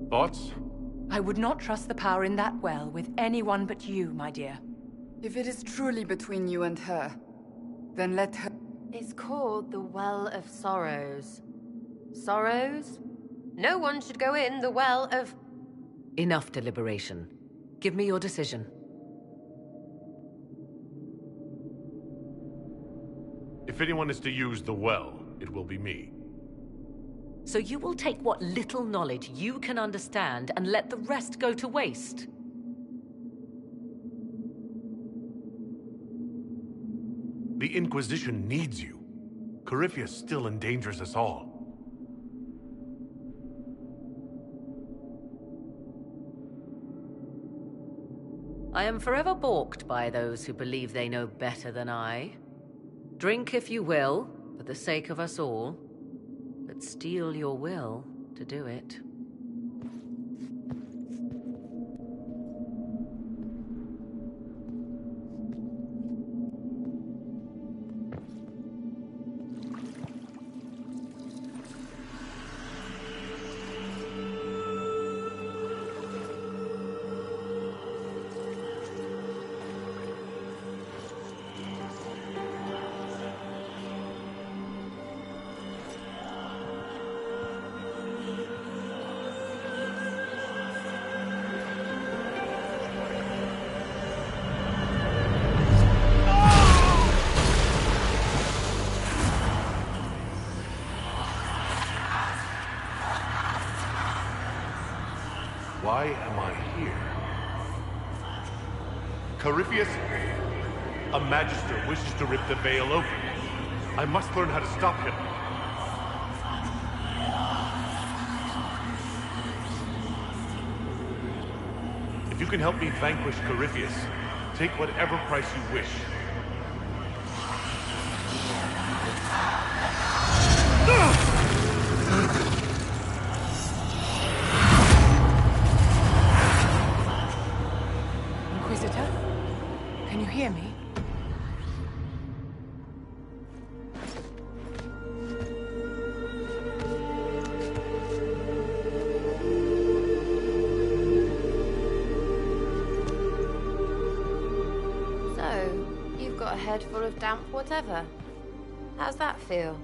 Speaker 4: Thoughts?
Speaker 10: I would not trust the power in that well with anyone but you, my dear.
Speaker 6: If it is truly between you and her, then let her...
Speaker 7: It's called the Well of Sorrows. Sorrows? No one should go in the Well of...
Speaker 2: Enough deliberation. Give me your decision.
Speaker 4: If anyone is to use the well, it will be me.
Speaker 2: So you will take what little knowledge you can understand and let the rest go to waste?
Speaker 4: The Inquisition needs you. Corypheus still endangers us all.
Speaker 2: I am forever balked by those who believe they know better than I. Drink if you will, for the sake of us all, but steel your will to do it.
Speaker 4: Why am I here? Corypheus? A Magister wishes to rip the veil open. I must learn how to stop him. If you can help me vanquish Corypheus, take whatever price you wish.
Speaker 10: Inquisitor? Can you hear me?
Speaker 7: So, you've got a head full of damp whatever. How's that feel?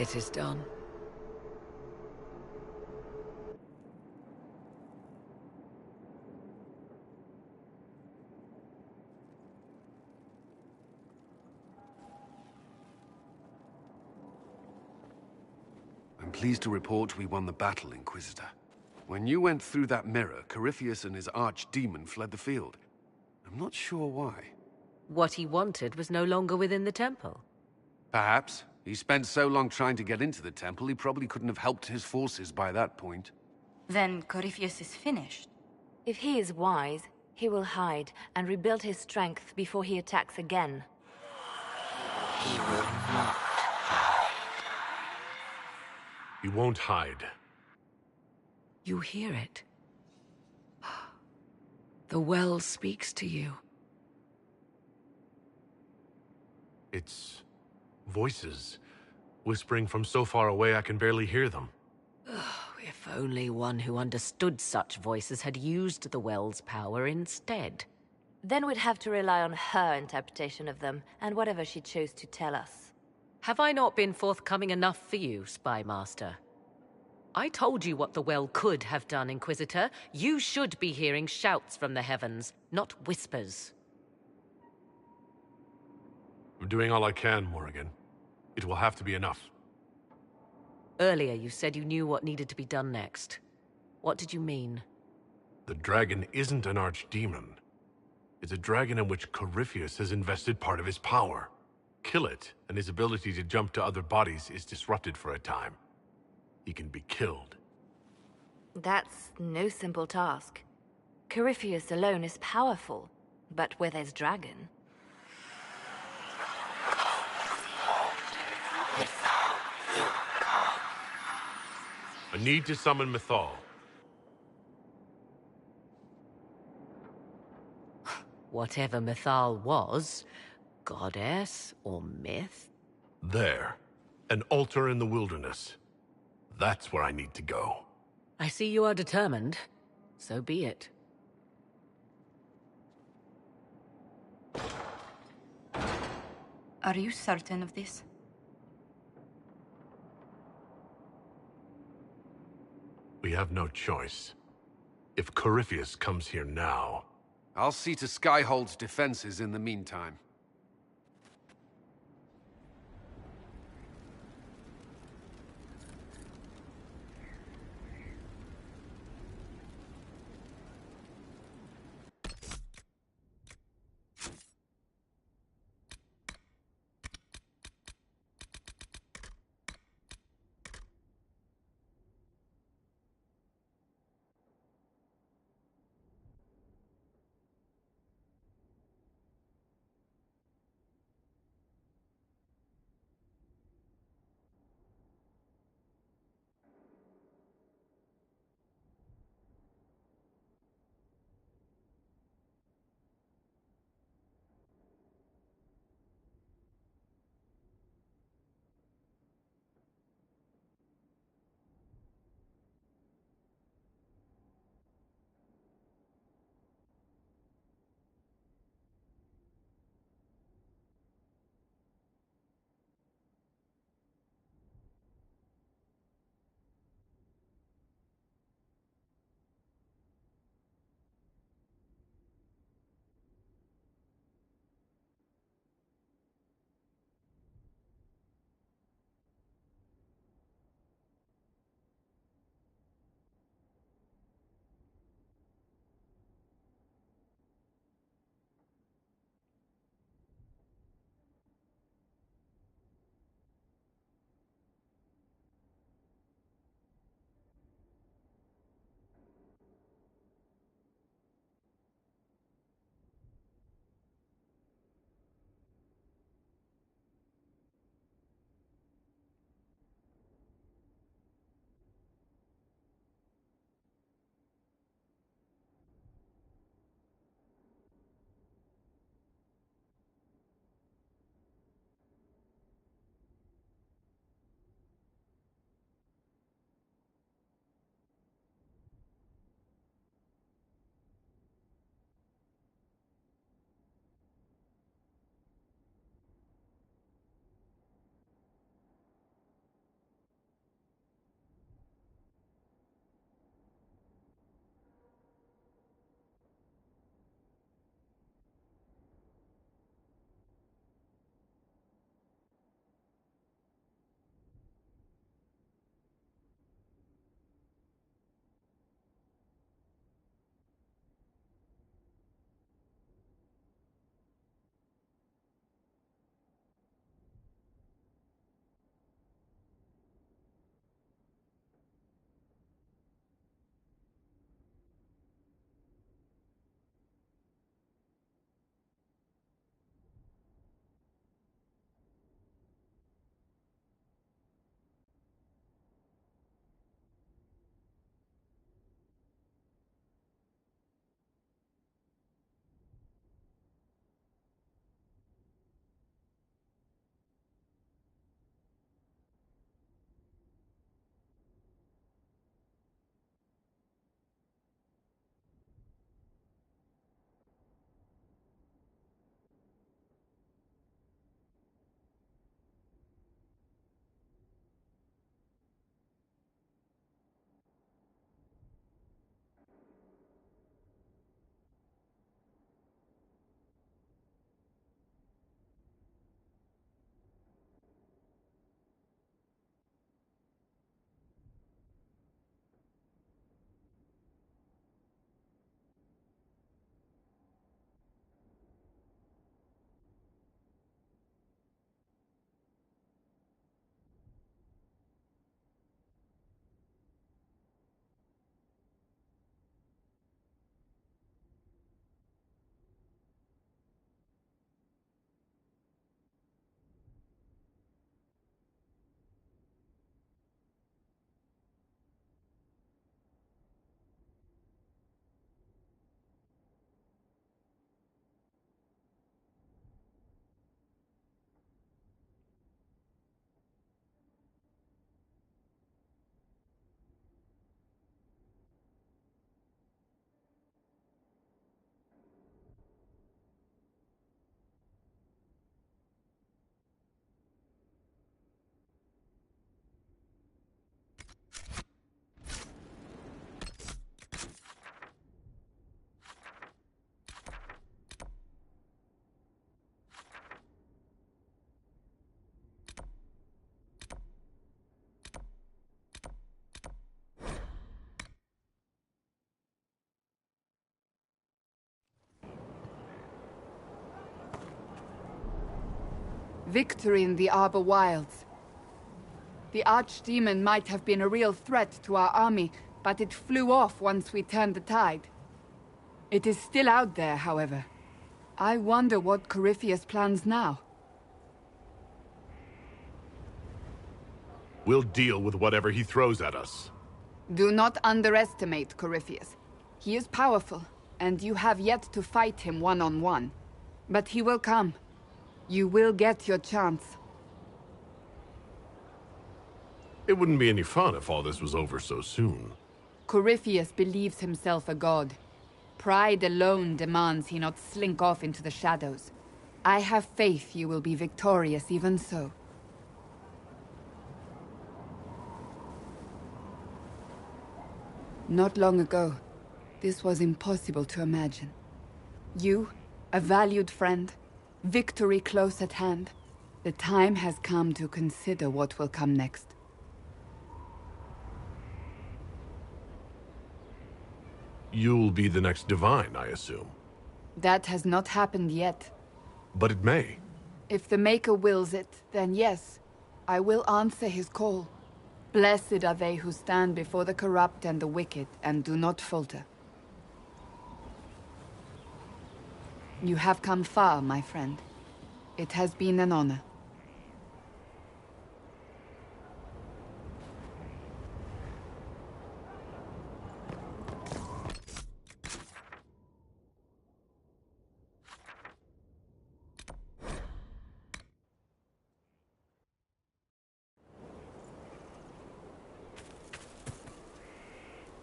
Speaker 2: It is done.
Speaker 3: I'm pleased to report we won the battle, Inquisitor. When you went through that mirror, Corypheus and his archdemon fled the field. I'm not sure why.
Speaker 2: What he wanted was no longer within the temple.
Speaker 3: Perhaps. He spent so long trying to get into the temple, he probably couldn't have helped his forces by that point.
Speaker 1: Then Corypheus is finished.
Speaker 14: If he is wise, he will hide and rebuild his strength before he attacks again.
Speaker 12: He will not.
Speaker 4: He won't hide.
Speaker 2: You hear it. The well speaks to you.
Speaker 4: It's voices, whispering from so far away I can barely hear them.
Speaker 2: If only one who understood such voices had used the well's power instead.
Speaker 14: Then we'd have to rely on her interpretation of them, and whatever she chose to tell us.
Speaker 2: Have I not been forthcoming enough for you, Spy Master? I told you what the well could have done, Inquisitor. You should be hearing shouts from the heavens, not whispers.
Speaker 4: I'm doing all I can, Morrigan. It will have to be enough.
Speaker 2: Earlier you said you knew what needed to be done next. What did you mean?
Speaker 4: The dragon isn't an archdemon. It's a dragon in which Corypheus has invested part of his power. Kill it, and his ability to jump to other bodies is disrupted for a time. He can be killed.
Speaker 14: That's no simple task. Corypheus alone is powerful, but where there's dragon...
Speaker 4: I need to summon Mythal.
Speaker 2: Whatever Mythal was, goddess or myth?
Speaker 4: There. An altar in the wilderness. That's where I need to go.
Speaker 2: I see you are determined. So be it.
Speaker 1: Are you certain of this?
Speaker 4: We have no choice. If Corypheus comes here now...
Speaker 3: I'll see to Skyhold's defenses in the meantime.
Speaker 6: Victory in the Arbor Wilds. The Archdemon might have been a real threat to our army, but it flew off once we turned the tide. It is still out there, however. I wonder what Corypheus plans now.
Speaker 4: We'll deal with whatever he throws at us.
Speaker 6: Do not underestimate Corypheus. He is powerful, and you have yet to fight him one-on-one. But he will come. You will get your chance.
Speaker 4: It wouldn't be any fun if all this was over so soon.
Speaker 6: Corypheus believes himself a god. Pride alone demands he not slink off into the shadows. I have faith you will be victorious even so. Not long ago, this was impossible to imagine. You, a valued friend, victory close at hand. The time has come to consider what will come next.
Speaker 4: You'll be the next Divine, I assume.
Speaker 6: That has not happened yet.
Speaker 4: But it may.
Speaker 6: If the Maker wills it, then yes, I will answer his call. Blessed are they who stand before the corrupt and the wicked, and do not falter. You have come far, my friend. It has been an honor.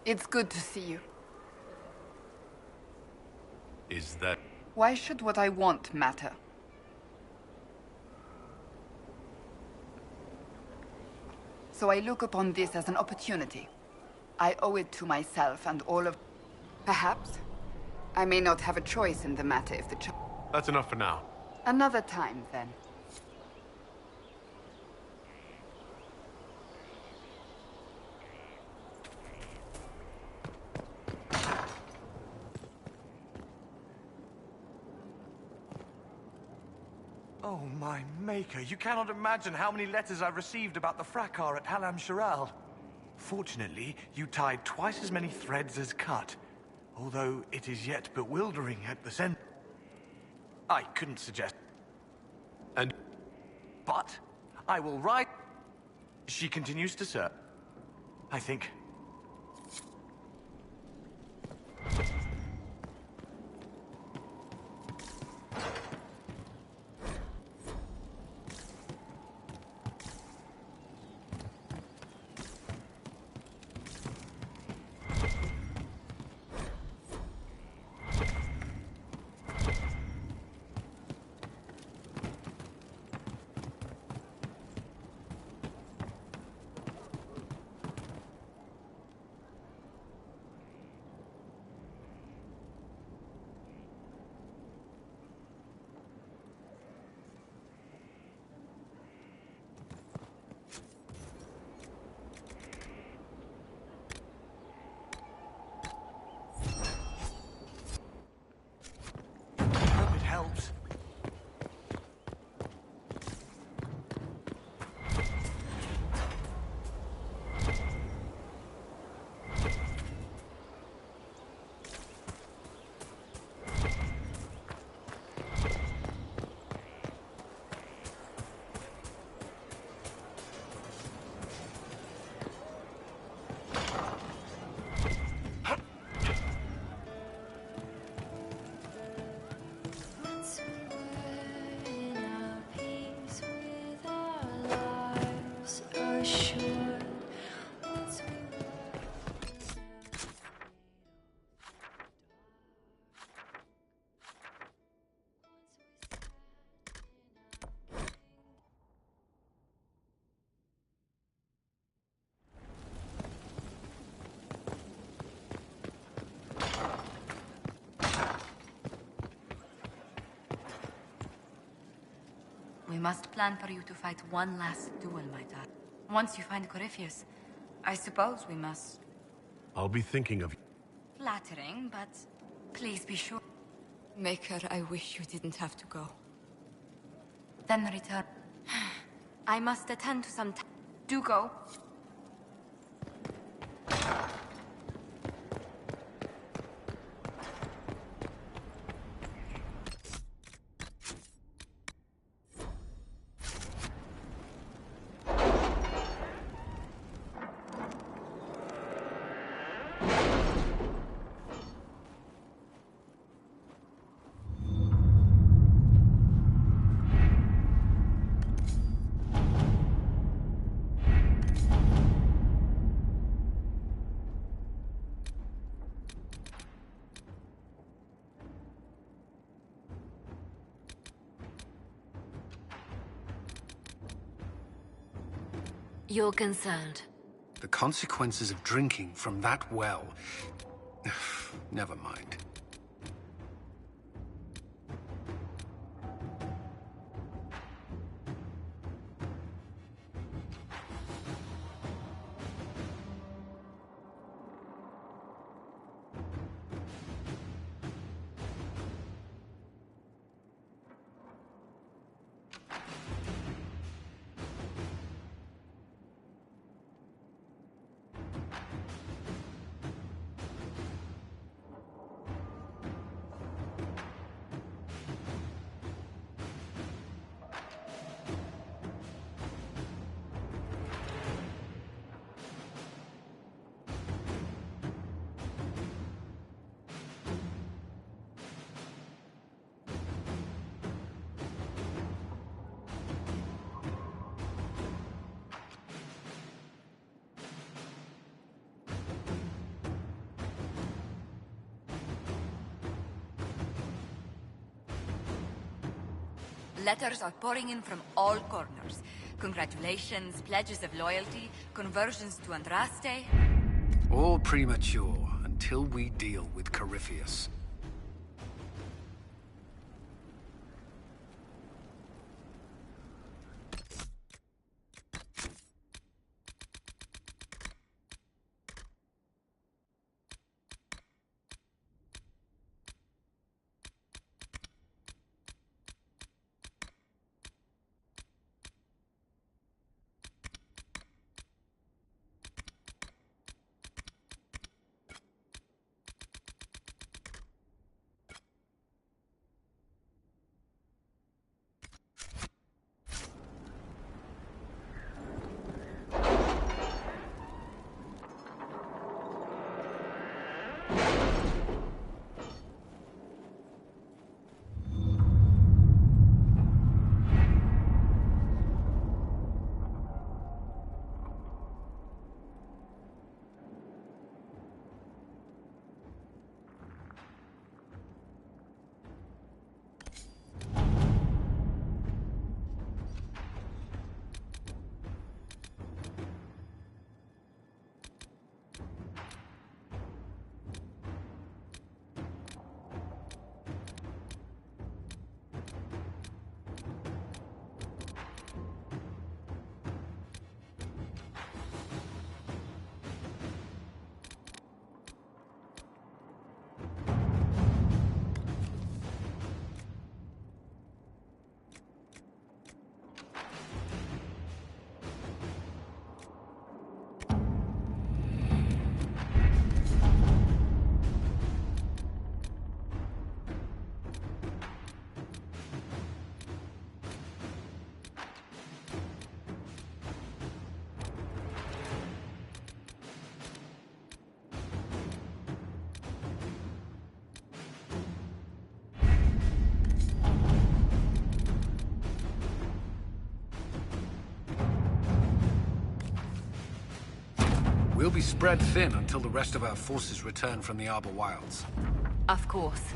Speaker 6: It's good to see you.
Speaker 4: Is that...
Speaker 6: Why should what I want matter? So I look upon this as an opportunity. I owe it to myself and all of... Perhaps? I may not have a choice in the matter if the
Speaker 4: That's enough for now.
Speaker 6: Another time, then.
Speaker 13: Oh, my Maker, you cannot imagine how many letters I've received about the fracas at Halam Shiral. Fortunately, you tied twice as many threads as cut, although it is yet bewildering at the center. I couldn't suggest...
Speaker 4: And...
Speaker 13: But I will write... She continues to serve. I think... helps.
Speaker 1: We must plan for you to fight one last duel, my daughter. Once you find Corypheus, I suppose we must...
Speaker 4: I'll be thinking of...
Speaker 1: Flattering, but please be sure. Maker, I wish you didn't have to go. Then return. I must attend to some... Do go.
Speaker 14: You're concerned.
Speaker 3: The consequences of drinking from that well... Never mind.
Speaker 1: Letters are pouring in from all corners. Congratulations, pledges of loyalty, conversions to Andraste.
Speaker 3: All premature until we deal with Corypheus. We'll be spread thin until the rest of our forces return from the Arbor Wilds.
Speaker 1: Of course.